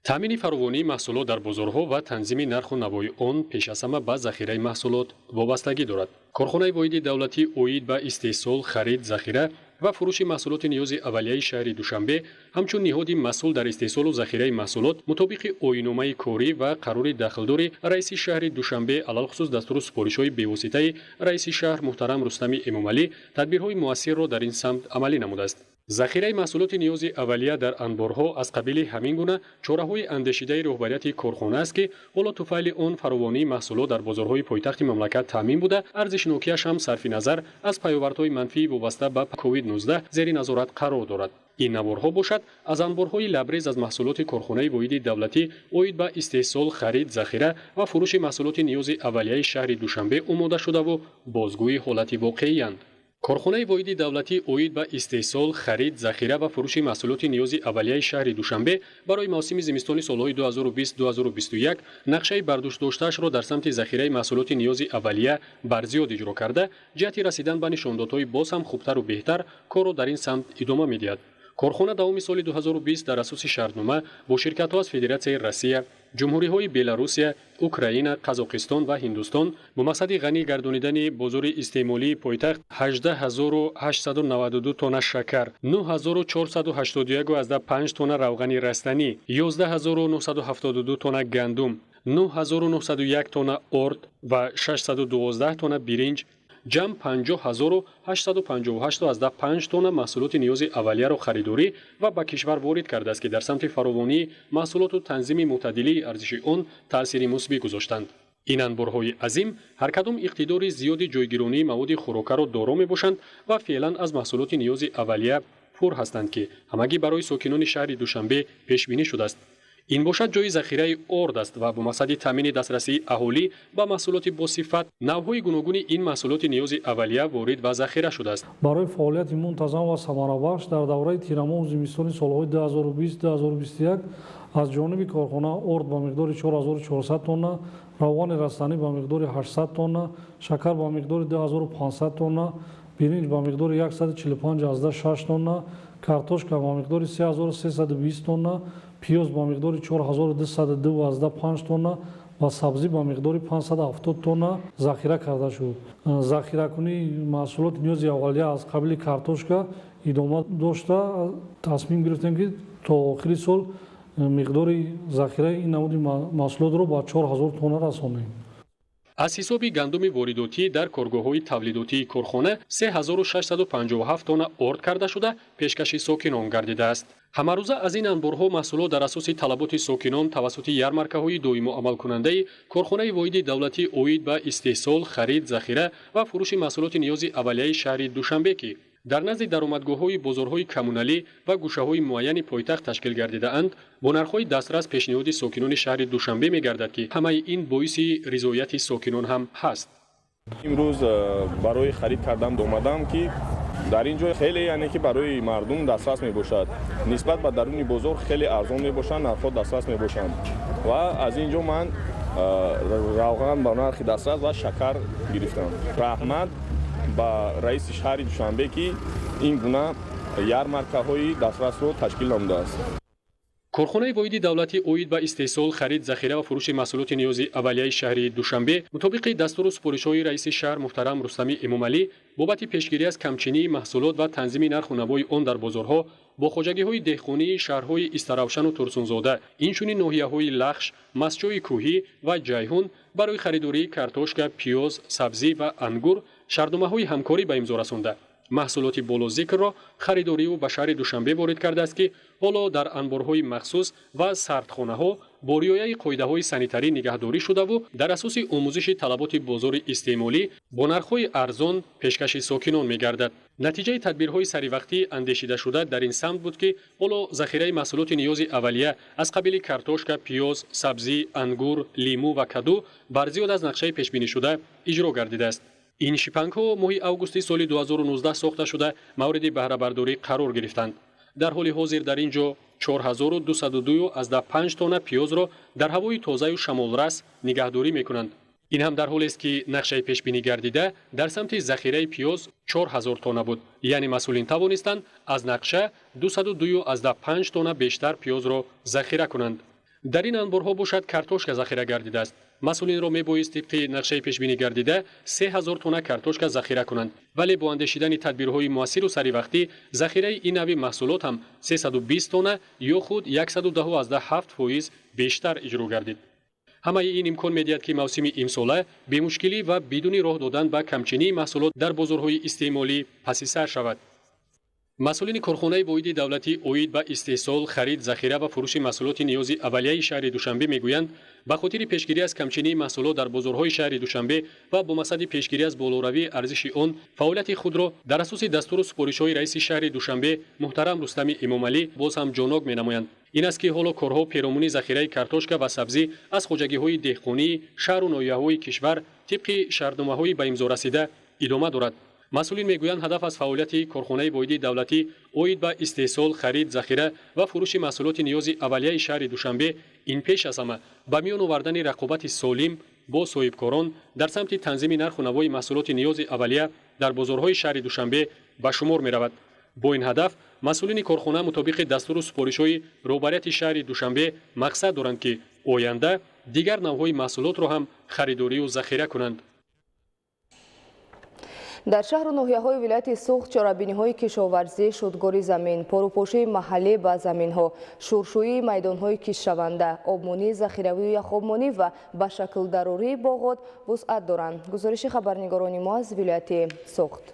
تامین فراوانی محصولات در بازارها و تنظیم نرخ و نوای آن پیش از همه به ذخیره محصولات وابستگی دارد. کارخانه واحد دولتی عاید به استحصال، خرید، ذخیره و فروش محصولات نیازی اولیه شهر دوشنبه همچون نهادی مسئول در استحصال و ذخیره محصولات مطابق آیین‌نامه کاری و قرار دخلدار رئیس شهر دوشنبه علل خصوص دستور سپارش‌های بواسطه رئیس شهر محترم رستم امامعلی تدبیرهای مؤثر را در این سمت عملی نموده است. ذخیره محصولات نیازی اولیه در انبارها از قبیل همین گونه چاره‌های اندیشیده رهبریت کارخانه است که حالا طفیل آن فراوانی محصولات در بازارهای پایتخت مملکت تامین بوده، ارزشناکی‌اش هم صرف نظر از پیامدهای منفی وابسته به کووید 19 زیر نظارت قرار دارد. این نوارها باشد از انبارهای لبریز از محصولات کارخانه واحد دولتی عاید به استحصال، خرید، ذخیره و فروش محصولات نیازی اولیه شهر دوشنبه آماده شده و بازگوی حالت واقعی‌اند. کارخانه واحد دولتی عاید به استحصال، خرید، ذخیره و فروش محصولات نیازی اولیه شهر دوشنبه برای موسم زمستانی سالهای 2020-2021 نقشه برداشت داشته‌اش را در سمت ذخیره محصولات نیازی اولیه برزیاد اجرا کرده، جهت رسیدن به نشاندادهای باز هم خوبتر و بهتر کار را در این سمت ادامه می‌دهد. کارخانه دوام سال 2020 در اساس شرطنامه با شرکت‌ها از فدراسیون روسیه، جمهوری‌های بلاروسیه، اوکراین، قزاقستان و هندوستان با مقصد غنی گردانیدن بازار استعمالی پایتخت 18892 تن شکر، 9481.5 تن روغن رستنی، 11972 تن گندم، 9901 تن ارد و 612 تن برنج، ҷамъ 50858.5 тонна маҳсулоти ниёзи аввалияро харидорӣ ва ба кишвар ворид кардааст, ки дар самти фаровонии маҳсулоту танзими мӯътадилии арзиши он таъсири мусбӣ гузоштанд. ин анборҳои азим ҳар кадом иқтидори зиёди ҷойгиронии маводи хӯрокаро доро мебошанд ва феълан аз маҳсулоти ниёзи аввалия пур ҳастанд, ки ҳамагӣ барои сокинони шаҳри Душанбе пешбинӣ шудааст. ин бошад ҷои захираи орд аст ва бо мақсади таъмини дастрасии аҳолӣ ба маҳсулоти босифат навъҳои гуногуни ин маҳсулоти ниёзи аввалия ворид ва захира шудааст. барои фаъолияти мунтазам ва самарабахш дар давраи тирамоҳу зимистони солҳои 2020-2021 аз ҷониби корхона орд ба миқдори 4400 тонна, равғани растанӣ ба миқдори 800 тонна, шакар ба миқдори 2500 тонна, биринҷ ба миқдори 145,6 тонна, картошка ба миқдори 3320 тонна, пиёз ба миқдори 4202,5 тонна ва сабзӣ ба миқдори 570 тонна захира карда шуд. захиракунии маҳсулоти ниёзи аввалия аз қабили картошка идома дошта тасмим гирифтем, ки то охири сол миқдори захираи ин намуди маҳсулотро ба 4000 тонна расонем. аз ҳисоби гандуми воридотӣ дар коргоҳҳои тавлидотии корхона 3657 тонна орд карда шуда пешкаши сокинон гардидааст. ҳамарӯза аз ин анборҳо маҳсулот дар асоси талаботи сокинон тавассути ярмаркаҳои доиму амалкунандаи корхонаи воҳиди давлатӣ оид ба истеҳсол, харид, захира ва фурӯши маҳсулоти ниёзи аввалияи шаҳри Душанбе, ки дар назди даромадгоҳҳои бозорҳои коммуналӣ ва гӯшаҳои муайяни пойтахт ташкил гардидаанд, бо нархҳои дастрас пешниҳоди сокинони шаҳри Душанбе мегардад, ки ҳамаи ин боиси ризояти сокинон ҳам ҳаст. имрӯз барои харид кардан омадам, ки дар ин ҷой хеле яъне ки барои мардум дастрас мебошад. Нисбат ба даруни бозор хеле арзон мебошанд, нархҳо дастрас мебошанд. Ва аз ин ҷо ман равған ба нархи дастрас ва шакар гирифтам. раҳмат ба раиси шаҳри Душанбе, ки ин гуна ярмаркаҳои дастрасро ташкил намудааст. корхонаи воҳиди давлатӣ оид ба истеҳсол, харид, захира ва фурӯши маҳсулоти ниёзи аввалияи шаҳри Душанбе мутобиқи дастуру супоришҳои раиси шаҳр муҳтарам Рустами Эмомалӣ бобати пешгирӣ аз камчинии маҳсулот ва танзими нарху навои он дар бозорҳо бо хоҷагиҳои деҳқонии шаҳрҳои Истаравшану Турсунзода, инчунин ноҳияҳои Лахш, Масҷои Кӯҳӣ ва Ҷайҳун барои харидории картошка, пиёз, сабзӣ ва ангур шартномаҳои ҳамкорӣ ба имзо расонда. маҳсулоти болозикрро харидорию ба шаҳри Душанбе ворид кардааст, ки ҳоло дар анборҳои махсус ва сардхонаҳо бо риояи қоидаҳои санитарӣ нигаҳдорӣ шудаву дар асоси омӯзиши талаботи бозори истеъмолӣ бо нархҳои арзон пешкаши сокинон мегардад. натиҷаи тадбирҳои саривақтӣ андешидашуда дар ин самт буд, ки ҳоло захираи маҳсулоти ниёзи аввалия аз қабили картошка, пиёз, сабзӣ, ангур, лимӯ ва каду бар зиёд аз нақшаи пешбинишуда иҷро гардидааст. ин шипангҳо моҳи августи соли 2019 сохта шуда мавриди баҳрабардорӣ қарор гирифтанд. дар ҳоли ҳозир дар ин ҷо 4202,5 тонна пиёзро дар ҳавои тозаю шамолрас нигаҳдорӣ мекунанд. ин ҳам дар ҳолест, ки нақшаи пешбинӣ гардида дар самти захираи пиёз 4000 тонна буд, яъне масъулин тавонистанд аз нақша 202,5 тонна бештар пиёзро захира кунанд. дар ин анборҳо бошад картошка захира гардидааст. масъулинро мебоист тибқи нақшаи пешбинӣ гардида 3000 тонна картошка захира кунанд, вале бо андешидани тадбирҳои муассиру саривақтӣ захираи ин нави маҳсулот ҳам 320 тонна ё худ 110,7% бештар иҷро гардид. ҳамаи ин имкон медиҳад, ки мавсими имсола бемушкилӣ ва бидуни роҳ додан ба камчинии маҳсулот дар бозорҳои истеъмолӣ паси сар шавад. масъулини корхонаи воҳиди давлатӣ оид ба истеҳсол, харид, захира ва фурӯши маҳсулоти ниёзи аввалияи шаҳри Душанбе мегӯянд, ба хотири пешгирӣ аз камчинии маҳсулот дар бозорҳои шаҳри Душанбе ва бо мақсади пешгирӣ аз болоравии арзиши он фаъолияти худро дар асоси дастуру супоришҳои раиси шаҳри Душанбе муҳтарам Рустами Эмомалӣ боз ҳам ҷонок менамоянд. ин аст, ки ҳоло корҳо перомони захираи картошка ва сабзӣ аз хоҷагиҳои деҳқонии шаҳру ноҳияҳои кишвар тибқи шартномаҳои ба имзорасида идома дорад. масъулин мегӯянд, ҳадаф аз фаъолияти корхонаи воҳиди давлатӣ оид ба истеҳсол, харид, захира ва фурӯши маҳсулоти ниёзи аввалияи шаҳри Душанбе ин пеш аз ҳама ба миён овардани рақобати солим бо соҳибкорон дар самти танзими нарху навои маҳсулоти ниёзи аввалия дар бозорҳои шаҳри Душанбе ба шумор меравад. бо ин ҳадаф масъулини корхона мутобиқи дастуру супоришҳои роҳбарияти шаҳри Душанбе мақсад доранд, ки оянда дигар навъҳои маҳсулотро ҳам харидорию захира кунанд. در شهر و ناحیه‌های ولایت سوخت چاره‌بینی‌های کشاورزی، شدگاری زمین، پاروپاشی محلی به زمین‌ها، شورشویی میدان‌های کشت‌شونده، آبمانی ذخیروی و یخابمانی و به شکل ضروری باغات وسعت دارند. گزارش خبرنگاران ما از ولایت سوخت.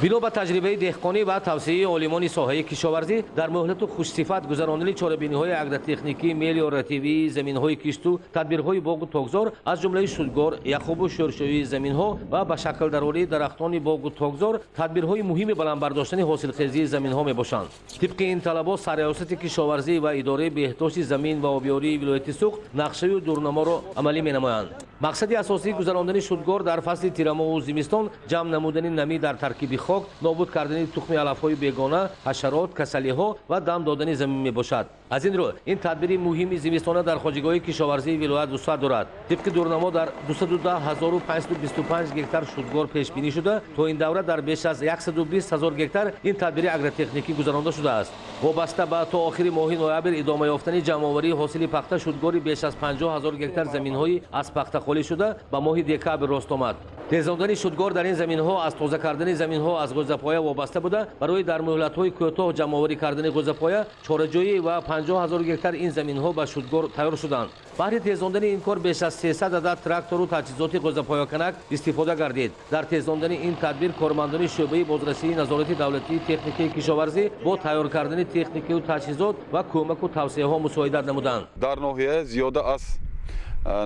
بنا به تجربه دهقانی و توسعه عالمان ساحه کشاورزی در مهلت خوشصفت گذراندن چاره‌بینی‌های اگرتکنیکی ملیوراتیوی زمین‌های کشت و تدبیرهای باغ و تاکزار از جمله شدگار، یخاب و شورشویی زمین‌ها و به شکل ضروری درختان باغ و تاکزار تدبیرهای مهم بلند برداشتن حاصلخیزی زمین‌ها میباشند. طبق این طلبات سرریاست کشاورزی و اداره بهداشت زمین و آبیاری ولایت سوخت نقشه و دورنما را عملی می‌نمایند. مقصد اساسی گذراندن شدگار در فصل تیرما و زمستان جمع نمودن نمی در ترکیب خاک، نابود کردن تخم علف‌های بیگانه، حشرات، کسلی‌ها و دم دادن زمین میباشد. از این رو این تدبیر مهم زمستانه در خواجگاه کشاورزی ولایت وسعت دارد. طبق دورنما در 210525 گکتار شدگار پیش بینی شده تا این دوره در بیش از 120000 گکتار این تدبیر اگرتکنیکی گذرانده شده است. وابسته به تا آخر ماه نوامبر ادامه یافتن جمع‌آوری حاصل پخته شدگاری بیش از 50000 گکتار زمین‌های از پخته خالی شده به ماه دکامبر راست آمد. تیزاندن شدگار در این زمین‌ها از تازه کردن زمین‌ها از گوزپایه وابسته بوده. برای در مهلت‌های کوتاه جمع‌آوری کردن گوزپایه چاره‌جویی و 50000 گکتار این زمین‌ها به شدگار تیار شدند. برای تیزاندن این کار بیش از 300 عدد تراکتور و تجهیزات گوزپایه کنک استفاده گردید. در تیزاندن این تدبیر کارمندان شعبه بازرسی نظارت دولتی تکنیکی کشاورزی با تیار کردن تکنیکی و تجهیزات و کمک و توصیه‌ها مساعدت نمودند. در ناحیه زیاده از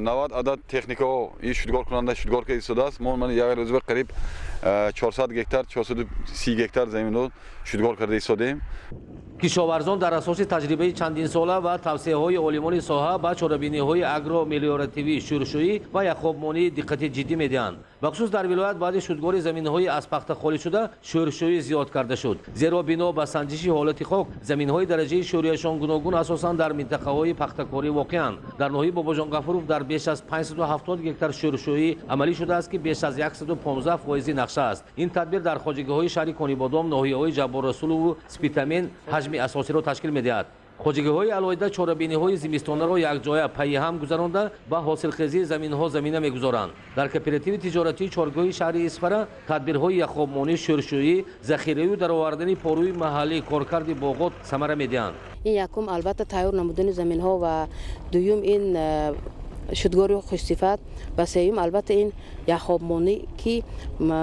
90 عدد تکنیکا این شدگار کننده شدگار که ایستاده است. ما یک روز قریب 400 گکتار 430 گکتار زمین رو شدگار کرده ایستادیم. کشاورزان در اساس تجربه چندین ساله و توصیه‌های عالمان ساحه به چاره‌بینی‌های اگرو ملیوراتیوی، شورشویی و یخابمانی دقت جدی می‌دهند. بخصوص در ولایت بعد شدگاری زمین‌های از پخته خالی شده شورشویی زیاد کرده شد. زیرا بنا به سنجش حالت خاک زمین‌های درجه شوریشان گوناگون اساساً در منطقه‌های پخته‌کاری واقعاند. در ناحیه باباجان غفورov در بیش از 570 گکتار شورشویی عملی شده است که بیش از 115% نقشه است. این تدبیر در خواجگاه‌های شهر کونیبادام، ناحیه‌های جبار رسول و سپیتامین حجم اساسی را تشکیل می‌دهد. خواجگاه‌های علایده چاره‌بینی‌های زمستانه را یکجای پی هم گذرانده با حاصلخیزی زمین‌ها زمینه می‌گذارند. در کوپراتیو تجارتی چارگاه شهر اسفره تدبیرهای یخابمانی، شورشویی، ذخیره و درآوردن پاروی محلی کارکرد باغات ثمره می‌دهند. این یکم البته تیار نمودن زمین‌ها و دوم این شدگاری خوشصفت و سوم البته این یخابمانی که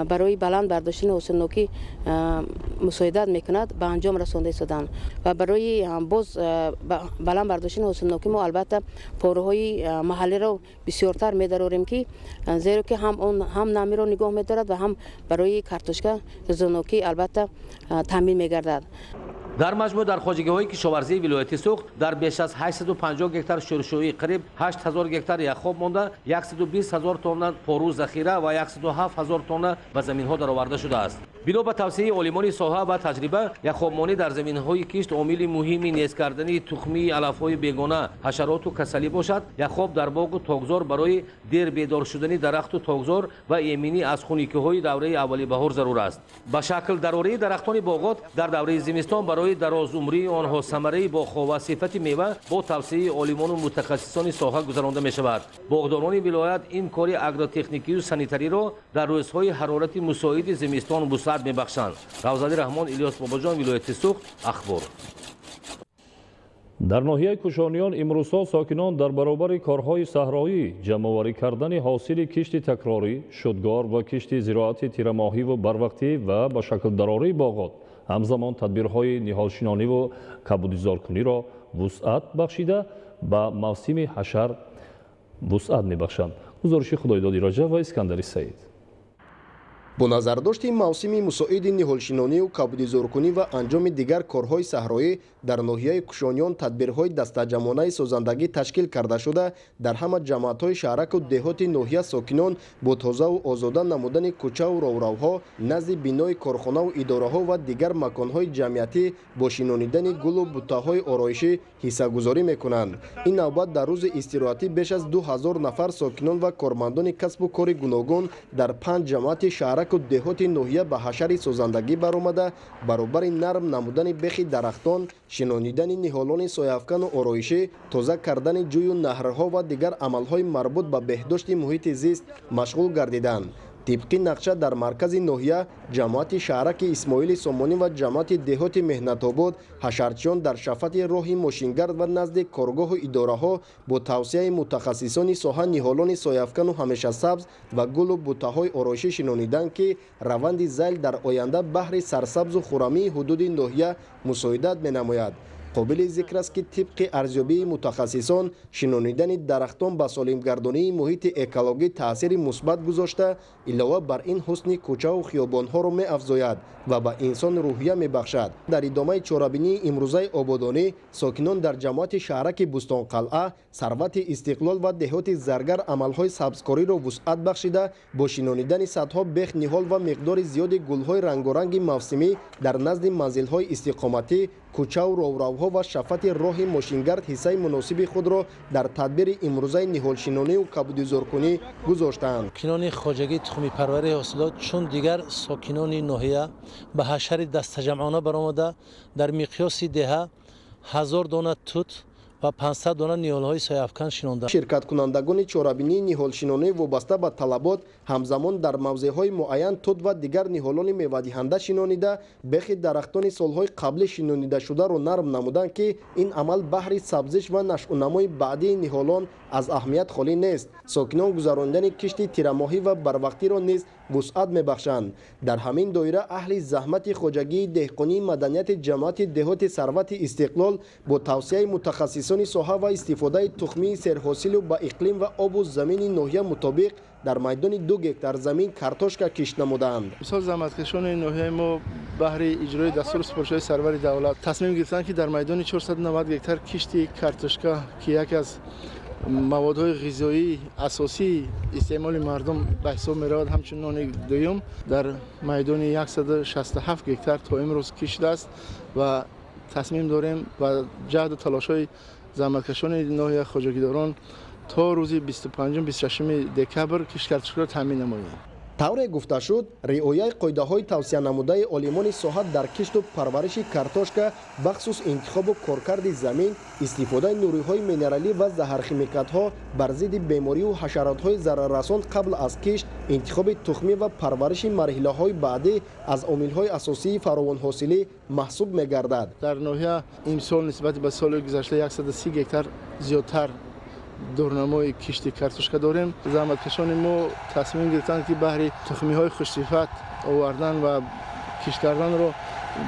برای بلند برداشتن حاصلنوکی مساعدت میکند به انجام رسانده شدند و برای باز بلند برداشتن حاصلنوکی ما البته پاروهای محلی را بسیارتر می‌داریم که زیرا که هم نمی را نگاه می‌دارد و هم برای کارتوشکا زنوکی البته تامین می‌گردد. در مجموع در خواجگاه‌های کشاورزی ولایت سوخت در بیش از 850 گکتار شورشویی قریب 8000 گکتار یخاب مانده، 120000 تن پارو ذخیره و 107000 تن به زمین‌ها درآورده شده است. بنا به توصیه عالمان ساحه و تجربه یخابمانی در زمین‌های کشت عامل مهمی نیز کردن تخمی علف‌های بیگانه، حشرات و کسلی باشد. یخاب در باغ و تاکزار برای دیر بیدار شدن درخت و تاکزار و ایمنی از خنکی‌های دوره اولی بهار ضرور است. به شکل ضروری درختان باغات در دوره زمستان برای دراز عمری آنها ثمره باغ‌ها و صفت میوه با توصیه عالمان و متخصصان ساحه گذرانده می شود. باغداران ولایت این کار اگرتکنیکی و سانیتری را در روزهای حرارت مساعد زمستان وسعت می‌بخشند. روزالی رحمان، الیاس باباجان، ولایت سوخت، اخبار. در ناحیه کوشانیان امروزها ساکنان در برابر کارهای صحرایی جمع‌آوری کردن حاصل کشت تکراری، شدگار و کشت زراعت تیرماهی و بروقتی و با شکل ضروری باغات همزمان تدبیرهای نهالشینانی و کبودیزارکنی را وسعت بخشیده به موسم حشر وسعت می‌بخشند. گزارش خدایداد راجع و اسکندری سعید. با نظرداشت موسم مساعد نهالشینانی و کبودیزارکنی و انجام دیگر کارهای صحرایی در ناحیه کوشانیان تدبیرهای دسته‌جمعانه سازندگی تشکیل کرده شده در همه جماعت‌های شهرک و دهات ناحیه ساکنان با تازه و آزاده نمودن کوچه و راهروها نزد بینای کارخانه و اداره‌ها و دیگر مکان‌های جمعیتی با شینانیدن گل و بوته‌های آرایشی حصه‌گذاری می‌کنند. این نوبت در روز استراحتی بیش از 2000 نفر ساکنان و کارمندان کسب و کار گوناگون در 5 جماعت شهرک و دهات ناحیه به حشر سازندگی برآمده برابر نرم نمودن بخی درختان، شنانیدن نهالان سایه‌افکن و آرایشی، تازه کردن جوی و نهرها و دیگر عملهای مربوط به بهداشت محیط زیست مشغول گردیدند. طبق نقشه در مرکز ناحیه جماعت شهرک اسماعیل سامانی و جماعت دهات مهنت‌آباد حشرچیان در شفت راه ماشینگرد و نزد کارگاه و اداره ها با توصیه متخصصان ساحه نهالان سایه‌افکن و همیشه سبز و گل و بوته‌های آرایشی شنانیدند که روند زیل در آینده بحر سرسبز و خرمی حدود ناحیه مساعدت می‌نماید. قابل ذکر است که طبق ارزیابی متخصصان شنانیدن درختان به سالمگردانی محیط اکولوژی تاثیر مثبت گذاشته، علاوه بر این حسن کوچه و خیابان‌ها را می‌افزاید و به انسان روحیه می‌بخشد. در ادامه چهاربینی امروزه آبادانی، ساکنان در جماعت شهرک بستان قلعه، ثروت استقلال و دهات زرگر عملهای سبزکاری را وسعت بخشیده با شنانیدن صدها بیخ نهال و مقدار زیاد گل‌های رنگارنگ موسمی در نزد منزل‌های استقامتی، کوچه و راهروها و شفت راه ماشینگرد حصه مناسب خود را در تدبیر امروزه نهالشنانی و کبودیزارکنی گذاشتند. کنان خواجگی تخمی پروری حاصلات چون دیگر ساکنان ناحیه به حشر دستجمعانه برآمده در مقیاس دهه 1000 دانه توت و 500 دانه نیالهای سایه‌افکن شناندند. شرکت کنندگان چهاربینی نهالشنانی وابسته به طلبات همزمان در موضع‌های معین توت و دیگر نهالان میوه‌دهنده شنانیده بیخ درختان سالهای قبل شنانیده شده را نرم نمودند که این عمل بهر سبزش و نشأونمای بعدی نهالان از اهمیت خالی نیست. ساکنان گذراندن کشتی تیرماهی و بروقتی را نیز وسعت میبخشند. در همین دایره اهل زحمت خواجگی دهقانی مدنیت جماعت دهات ثروت استقلال با توصیه متخصصان ساحه و استفاده تخمی سرحاصل با اقلیم و آب و زمین ناحیه مطابق در میدان 2 گکتار زمین کارتوشکا کشت نمودند. مثال زحمتکشان ناحیه ما بهر اجرای دستور سپارش‌های سرور دولت تصمیم گرفتند که در میدان 490 گکتار کشتی کارتوشکا که یکی از موادهای غذایی اساسی استعمال مردم به حساب می‌رود همچون نان دوم در میدان 167 گکتار تا امروز کشیده است و تصمیم داریم و جهد تلاش‌های زحمتکشان ناحیه خواجگیداران تا روز 25-26 دکبر کشت کارتوشکا را تامین نماییم. طور گفته شد رعایت قاعده‌های توصیه نموده عالمان ساحت در کشت و پرورش کارتوشکا بخصوص انتخاب و کارکرد زمین، استفاده نیروهای مینرالی و زهرخیمیکات‌ها بر ضد بیماری و حشرات‌های ضرررسان قبل از کشت، انتخاب تخمی و پرورش مرحله‌های بعدی از عامل‌های اساسی فراوان حاصلی محسوب می‌گردد. در ناحیه امسال نسبت به سال گذشته 130 گکتار زیادتر دورنمای کشتی کارتوشکا داریم. زحمتکشان ما تصمیم گرفتند که بهر تخمی‌های خوش‌صفت آوردن و کشت کردن را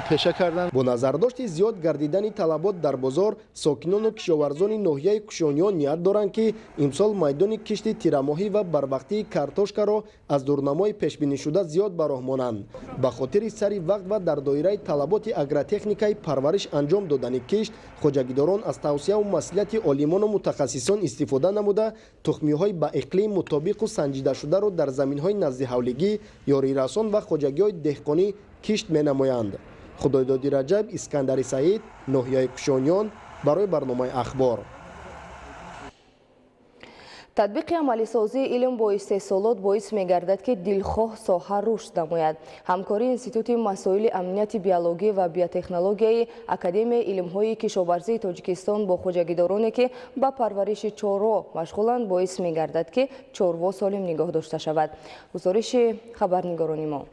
پیشه کردند. با نظرداشت زیاد گردیدن طلبات در بازار، ساکنان و کشاورزان ناحیه کشانیان نیت دارند که امسال میدان کشت تیرماهی و بروقتی کارتوشکا را از دورنمای پیشبینی شده زیاد به راه مانند. به خاطر سری وقت و در دایره طلبات اگراتکنیکای پرورش انجام دادن کشت، خواجگیداران از توصیه و مصلحت عالمان و متخصصان استفاده نموده تخمی‌های با اقلیم مطابق و سنجیده شده را در زمین‌های نزد حولگی، یاری رسان و خواجگی‌های دهقانی کشت می‌نمایند. خدایدادی رجب، اسکندر سعید، ناحیه کشانیان برای برنامه اخبار. تطبیق عملی سازی علم با استحصالات باعث می‌گردد که دلخواه ساحه رشد نماید. همکاری انستیتوت مسائل امنیت بیولوژی و بیوتکنولوژی اکادمی علم‌های کشاورزی تاجیکستان با خواجگیدارانی که به پرورش چاروا مشغولند باعث می‌گردد که چاروا سالم نگاه داشته شود. گزارش خبرنگاران ما.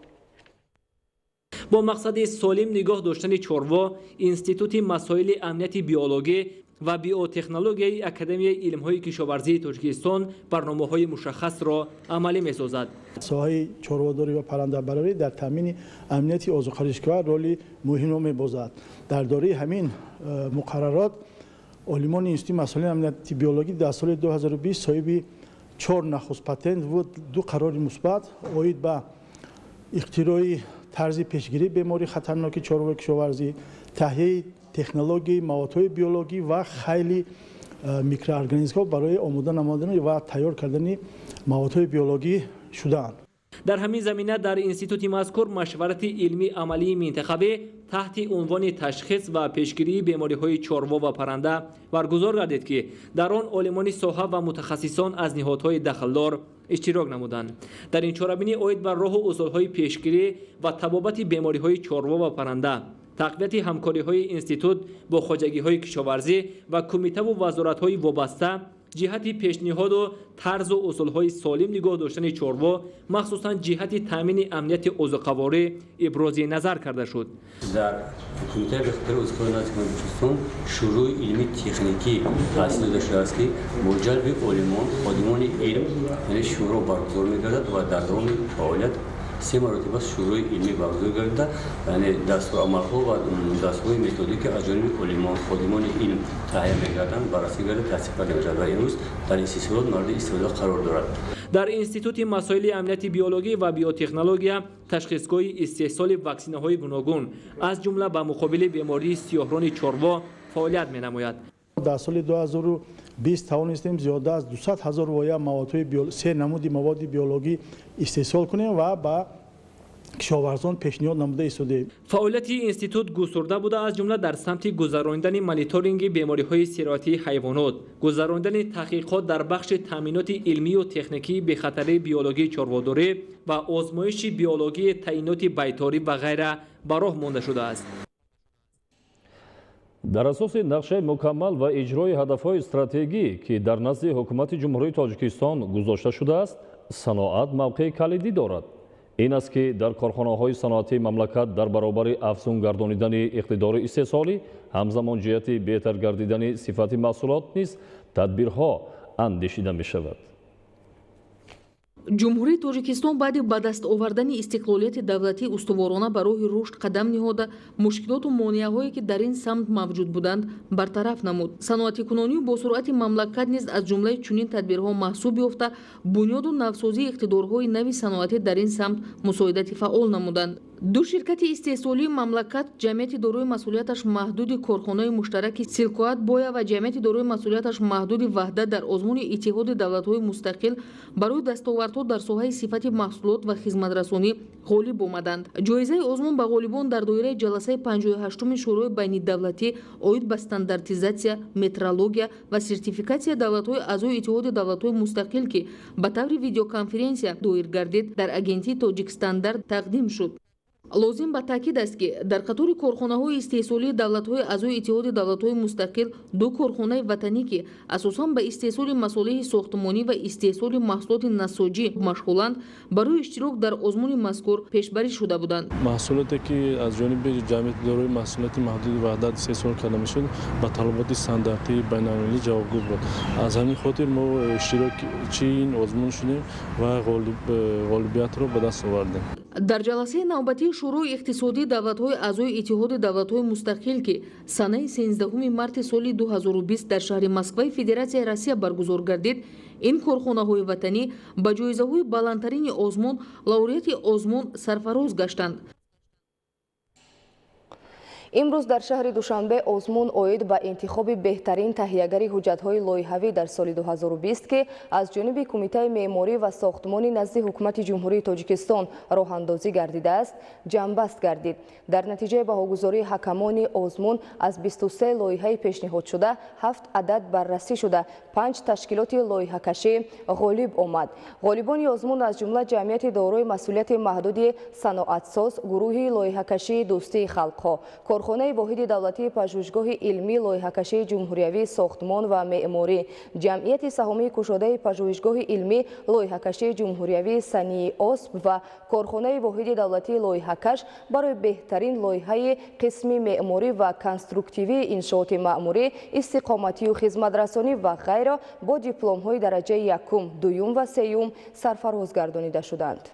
با مقصد سالم نگاه داشتن چاروا، انستیتوت مسائل امنیت بیولوژی و بیوتکنولوژی اکادمی علم‌های کشاورزی تاجیکستان برنامه‌های مشخص را عملی می‌سازد. ساحه چارواداری و پرنده‌براری در تامین امنیت آذوقه‌های کشور رول مهم را می‌بازد. در دایره همین مقررات عالمان انستیتوت مسائل امنیت بیولوژی در سال 2020 صاحب 4 نخست پتنت و 2 قرار مثبت عاید به اختراع طرز پیشگیری بیماری خطرناک چاروا کشاورزی، تهیه تکنولوژی موادهای بیولوژی و خیلی میکروارگانیسم‌ها برای آماده نمودن و تیار کردن موادهای بیولوژی شدند. در همین زمینه در انستیتوت مذکور مشورت علمی عملی منتخبه تحت عنوان تشخیص و پیشگیری بیماری‌های چاروا و پرنده برگزار گردید که در آن عالمان ساحه و متخصصان از نهادهای دخلدار اشتراک نمودند. در این چاره‌بینی عاید بر راه و اصول‌های پیشگیری و تبابت بیماری‌های چاروا و پرنده، تقویت همکاری‌های انستیتوت با خواجگی‌های کشاورزی و کمیته و وزارت‌های وابسته جهت پیشنهاد و طرز و اصولهای سالم نگاه داشتن چاروا مخصوصا جهت تامین امنیت عضوقواره ابراز نظر کرده شد. در کمیته به خاطر عضوقواره بلوچستان شروع علمی تکنیکی تحصیل داشته است که با جلب علمان خادمان علم یعنی شورا برگزار می‌گردد و در دوران فعالیت 3 مرتبه شروع علمی برگزار گردیده، یعنی دستورالعمل‌ها و دستورهای متدیکی از جانب علمان خادمان علم تهیه می‌گردند، بررسی گردد، تصدیق کرده می‌شود و امروز در این انستیتوت مورد استفاده قرار دارد. در انستیتوت مسائل امنیت بیولوژی و بیوتکنولوژی تشخیصگاه استحصال واکسین‌های گوناگون از جمله به مقابل بیماری سیاهران چاروا فعالیت می‌نماید. در سال 2020 توانستیم زیاده از 200,000 وایه مواد 3 نمود مواد بیولوژی استحصال کنیم و با کشاورزان پیشنهاد نموده ایستاده. فعالیت انستیتوت گسترده بوده از جمله در سمت گذراندن مانیتورینگ بیماری‌های سیراتی حیوانات، گذراندن تحقیقات در بخش تامینات علمی و تکنیکی به خطر بیولوژی چارواداری و آزمایش بیولوژی تعینات بیطاری و غیره به راه مانده شده است. در اساس نقشه مکمل و اجرای هدف‌های استراتژی که در نزد حکومت جمهوری تاجیکستان گذاشته شده است، صنعت موقع کلیدی دارد. این است که در کارخانه‌های صنعتی مملکت در برابر افزون گردانیدن اقتدار استحصالی، همزمان جهت بهتر گردیدن صفت محصولات نیز تدبیرها اندیشیده می‌شود. ҷумҳурии тоҷикистон баъди ба даст овардани истиқлолияти давлатӣ устуворона ба роҳи рушд қадам ниҳода мушкилоту монеаҳое ки дар ин самт мавҷуд буданд бартараф намуд. саноатикунонию босуръати мамлакат низ аз ҷумлаи чунин тадбирҳо маҳсуб ёфта бунёду навсозии иқтидорҳои нави саноатӣ дар ин самт мусоидати фаъол намуданд. ду ширкати истеҳсолии мамлакат, ҷамъияти дорои масъулияташ маҳдуди корхонаи муштараки силкоат боя ва ҷамъияти дорои масъулияташ маҳдуди ваҳдат дар озмуни иттиҳоди давлатҳои мустақил барои дастовардҳо дар соҳаи сифати маҳсулот ва хизматрасонӣ ғолиб омаданд. ҷоизаи озмун ба ғолибон дар доираи ҷаласаи 58-уми шӯрои байнидавлатӣ оид ба стандартизатсия, метрология ва сертификатсия давлатҳои аъзои иттиҳоди давлатҳои мустақил ки ба таври видеоконференсия доир гардид дар агентии Тоҷикстандарт тақдим шуд. лозим ба таъкид аст ки дар қатори корхонаҳои истеҳсолии давлатҳои аъзои иттиҳоди давлатҳои мустақил ду корхонаи ватанӣ ки асосан ба истеҳсоли масолиҳи сохтмонӣ ва истеҳсоли маҳсулоти насоҷӣ машғуланд барои иштирок дар озмуни мазкур пешбарӣ шуда буданд. маҳсулоте ки аз ҷониби ҷамъияти дорои маҳсулоти маҳдуди ваҳдат истеҳсол карда мешуд ба талаботи стандартии байналмилалӣ ҷавобгӯ буд. аз ҳамин хотир мо иштирокчии ин озмун шудем ва ғолибиятро ба даст овардем. дар ҷаласаи навбатии шӯрои иқтисодии давлатҳои аъзои иттиҳоди давлатҳои мустақил ки санаи 13 марти соли 2020 дар шаҳри Москваи Федератсияи Россия баргузор гардид, ин корхонаҳои ватанӣ ба ҷоизаҳои баландтарини озмун, лауреати озмун сарфароз гаштанд. имрӯз дар шаҳри душанбе озмун оид ба интихоби беҳтарин таҳиягари ҳуҷҷатҳои лоиҳавӣ дар соли 2020 ки аз ҷониби кумитаи меъморӣ ва сохтмонӣ назди ҳукумати ҷумҳурии Тоҷикистон роҳандозӣ гардидааст, ҷамъбаст гардид. дар натиҷаи баҳогузории ҳакамони озмун аз 23 лоиҳаи пешниҳодшуда 7 адад баррасӣ шуда 5 ташкилоти лоиҳакашӣ ғолиб омад. ғолибони озмун аз ҷумла ҷамъияти дорои масъулияти маҳдуди саноатсоз, гурӯҳи лоиҳакашии дӯстии халқҳо, корхонаи воҳиди давлатии пажӯҳишгоҳи илмӣ лоиҳакашии ҷумҳуриявӣ сохтмон ва меъморӣ, ҷамъияти саҳомии кушодаи пажӯҳишгоҳи илмӣ лоиҳакашии ҷумҳуриявӣ санъии осп ва корхонаи воҳиди давлатии лоиҳакаш барои беҳтарин лоиҳаи қисми меъморӣ ва конструктивии иншооти маъмурӣ, истиқоматию хизматрасонӣ ва ғайра бо дипломҳои дараҷаи якум, дуюм ва сеюм сарфароз гардонида шуданд.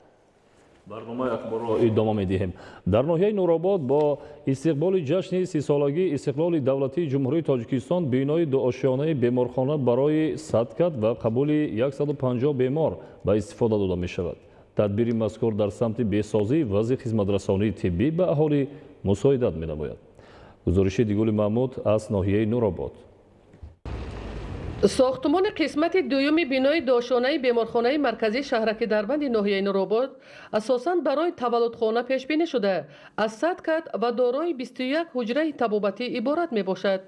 барномаи ахборро идома медиҳем. дар ноҳияи нуробод бо истиқболи ҷашни 30-солагии истиқлоли давлатии ҷумҳурии Тоҷикистон бинои дуошёнаи беморхона барои садкат ва қабули 150 бемор ба истифода дода мешавад. тадбири мазкур дар самти бесозии вазъи хизматрасонии тиббӣ ба аҳолӣ мусоидат менамояд. гузориши Дигули Маҳмуд аз ноҳияи Нуробод. сохтмони қисмати дуюми бинои дошонаи беморхонаи марказии шаҳраки дарбанди ноҳияи Нуробод асосан барои таваллудхона пешбинӣ шуда аз 100 кат ва дорои 21 ҳуҷраи табобатӣ иборат мебошад.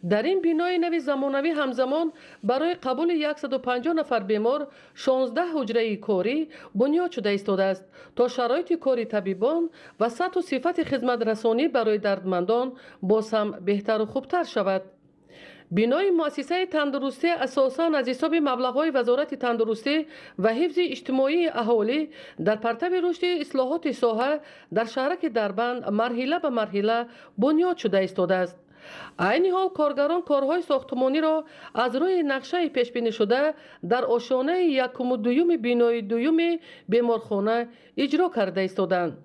дар ин бинои нави замонавӣ ҳамзамон барои қабули 150 нафар бемор 16 ҳуҷраи корӣ бунёд шуда истодааст то шароити кори табибон ва сатҳу сифати хизматрасонӣ барои дардмандон боз ҳам беҳтару хубтар шавад. بینای مؤسسه تندرستی اساساً از حساب مبلغ‌های وزارت تندرستی و حفظ اجتماعی اهالی در پرتو رشد اصلاحات ساحه در شهرک دربند مرحله به مرحله بنیاد شده ایستاده است. عین حال کارگران کارهای ساختمانی را از روی نقشه پیش بینی شده در آشیانه یکم و دوم بینای دوم بیمارخانه اجرا کرده ایستادند.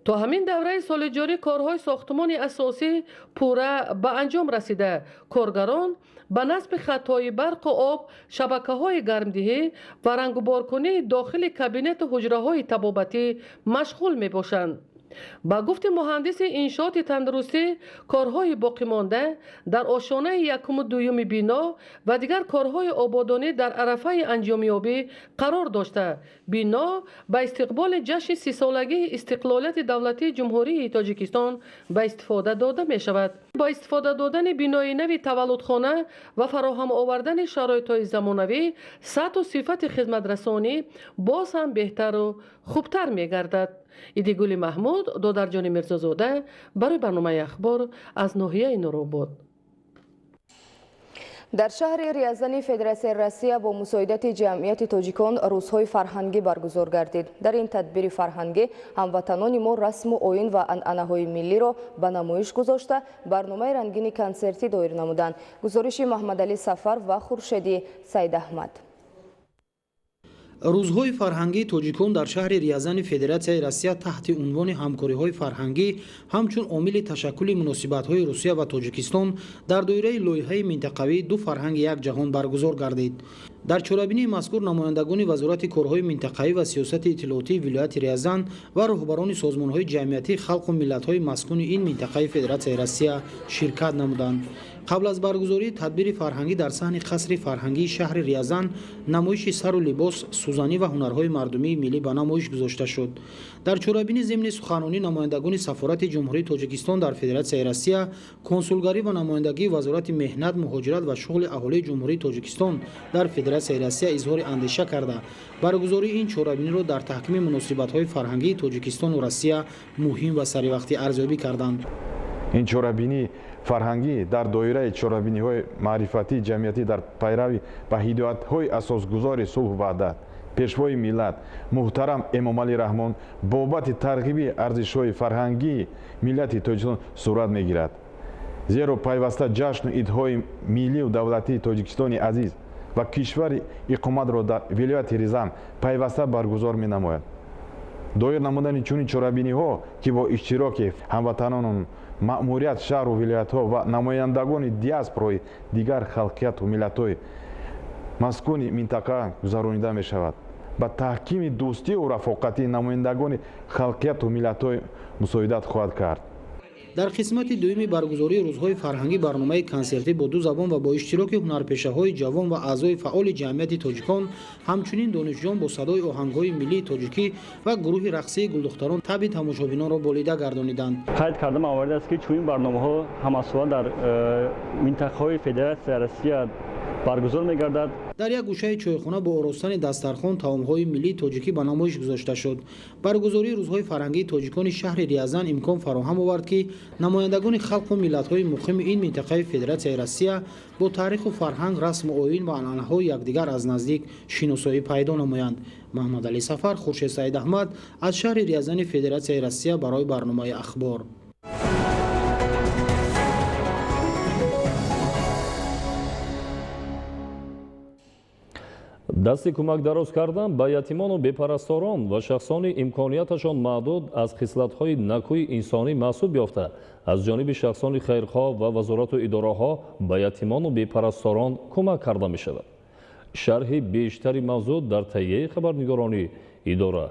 تا همین دوره سال جاری کارهای ساختمان اساسی پوره به انجام رسیده. کارگران به نصب خطهای برق و آب، شبکه‌های گرمدهی و رنگ‌وبارکنی داخل کابینت حجره‌های طبابتی مشغول می‌باشند. با گفت مهندس انشاءات تندرستی، کارهای باقی مانده در آشیانه یکم و دوم بنا و دیگر کارهای آبادانی در عرفه انجامیابی قرار داشته. بنا به استقبال جشن 30 سالگی استقلالیت دولتی جمهوری تاجیکستان به استفاده داده می شود. با استفاده دادن بنای نوی تولدخانه و فراهم آوردن شرایط‌های زمانوی، سطح و صفت خدمت رسانی باز هم بهتر و خوبتر می گردد. ایدیگولی محمود، دودرجان میرزازاده، برای برنامه اخبار از ناحیه نوروباد. در شهر ریازان فدراسیون روسیه با مساعدت جمعیت تاجیکان روزهای فرهنگی برگزار گردید. در این تدبیر فرهنگی هموطنان ما رسم و آیین و عنعنه‌های ملی را به نمایش گذاشته برنامه رنگین کنسرتی دایر نمودند. گزارش محمد علی سفر و خورشیدی سید احمد. روزهای فرهنگی تاجیکان در شهر ریازان فدراسیون روسیه تحت عنوان همکاری‌های فرهنگی همچون عامل تشکل مناسبت‌های روسیه و تاجیکستان در دایره لایحه منطقوی دو فرهنگ یک جهان برگزار گردید. در چارابینی مذکور نمایندگان وزارت کارهای منطقه‌ای و سیاست اطلاعاتی ولایت ریازان و راهبران سازمان‌های جمعیتی خلق و ملت‌های مسکون این منطقه فدراسیون روسیه شرکت نمودند. قبل از برگزاری تدبیر فرهنگی در صحن قصر فرهنگی شهر ریازان نمایش سر و لباس، سوزانی و هنرهای مردمی ملی به نمایش گذاشته شد. در چارابینی ضمن سخنرانی نمایندگان سفارت جمهوری تاجیکستان در فدراسیون روسیه، کنسولگری و نمایندگی وزارت مهنت، مهاجرت و شغل اهالی جمهوری تاجیکستان در فدراسیون روسیه اظهار اندیشه کرده برگزاری این چارابینی را در تحکیم مناسبت‌های فرهنگی تاجیکستان و روسیه مهم و سریوقتی ارزیابی کردند. این چارابینی فرهنگی در دایره چارابینی‌های معرفتی جمعیتی در پیروی به هدایت‌های اساسگذار صلح و وحدت پیشوای ملت محترم امامعلی رحمان بابت ترغیب ارزش‌های فرهنگی ملت تاجیکستان صورت می‌گیرد. زیرا پیوسته جشن و عیدهای ملی و دولتی تاجیکستان عزیز و کشور اقامت را در ولایت ریزان پیوسته برگزار می‌نماید. دایر نمودن چنین چارابینی‌ها که با اشتراک هموطنان مأموریت شهر و ولایت‌ها و نمایندگان دیاسپورای دیگر خلقیت و ملت‌های مسکون منطقه گذرانیده می‌شود. با تحکیم دوستی و رفاقتی نمایندگان خلقیت و ملت‌های مساعدت خواهد کرد. در قسمت دوم برگزاری روزهای فرهنگی برنامه کنسرتی با دو زبان و با اشتراک هنرپیشه‌های جوان و اعضای فعال جمعیت تاجیکان همچنین دانشجویان با صدای آهنگ‌های ملی تاجیکی و گروه رقصی گلدختران طبع تماشابینان را بالیده گردانیدند. قید کرده موارد است که چنین برنامه‌ها همسوار در منطقه‌های فدراسیون روسیه برگزار می‌گردد. در یک گوشه چایخانه با آراستن دسترخوان طعام‌های ملی تاجیکی به نمایش گذاشته شد. برگزاری روزهای فرهنگی تاجیکان شهر ریازان امکان فراهم آورد که نمایندگان خلق و ملت‌های مقیم این منطقه فدراسیون روسیه با تاریخ و فرهنگ، رسم و آیین و عنعنه‌های یکدیگر از نزدیک شناسایی پیدا نمایند. محمد علی سفر، خورشید سید احمد از شهر ریازان فدراسیون روسیه برای برنامه اخبار. дасти кӯмак дароз кардан ба ятимону бепарасторон ва шахсони имконияташон маҳдуд аз хислатҳои накӯи инсонӣ маҳсуб ёфта аз ҷониби шахсони хайрхоҳ ва вазорату идораҳо ба ятимону бепарасторон кӯмак карда мешавад. шарҳи бештари мавзӯъ дар таҳияи хабарнигарони идора.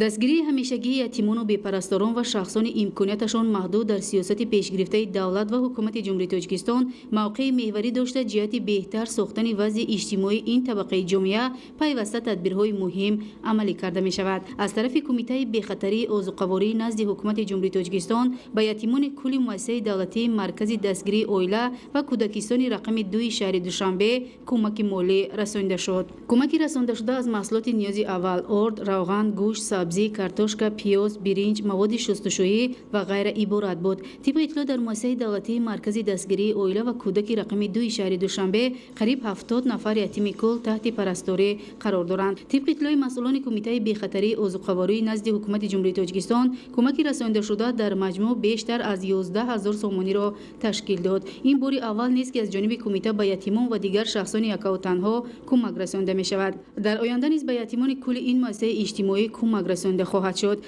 دستگیری همیشگی یتیمان و بیپرستاران و شخصان امکانیتشان محدود در سیاست پیشگرفته دولت و حکومت جمهوری تاجیکستان موقع محوری داشته جهت بهتر ساختن وضع اجتماعی این طبقه جامعه پیوسته تدبیرهای مهم عملی کرده می شود. از طرف کمیته بخطری عضوقواری نزد حکومت جمهوری تاجیکستان به یتیمان کل مؤسسه دولتی مرکز دستگیری اویلا و کودکستان رقم 2 شهر دوشنبه کمک مالی رسانده شد. کمک رسانده شده از محصولات نیازی اول، آرد، روغن، گوشت، سبزی، کارتوشکا، پیاز، برنج، مواد شستشویی و غیره عبارت بود. طبق اطلاع در مؤسسه دولتی مرکز دستگیری اویلا و کودک رقم 2 شهر دوشنبه قریب 70 نفر یتیم کل تحت پرستاری قرار دارند. طبق اطلاع مسئولان کمیته بی‌خطری عضوقواری نزد حکومت جمهوری تاجیکستان، کمک رسانده شده در مجموع بیشتر از 11000 سومانی را تشکیل داد. این بار اول نیست که از جانب کمیته به یتیمان و دیگر شخصان یک و تنها کمک رسانده می شود. در آینده نیز به یتیمان کل این مؤسسه اجتماعی کمک رسانده خواهد شد.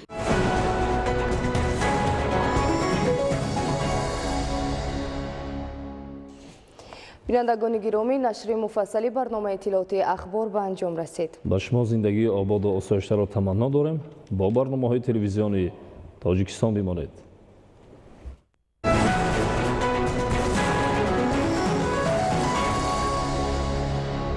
بینندگان گرامی، نشر مفصلی برنامه اطلاعاتی اخبار به انجام رسید. با شما زندگی آباد و آسایشته را تمنا داریم. با برنامه‌های تلویزیونی تاجیکستان بمانید.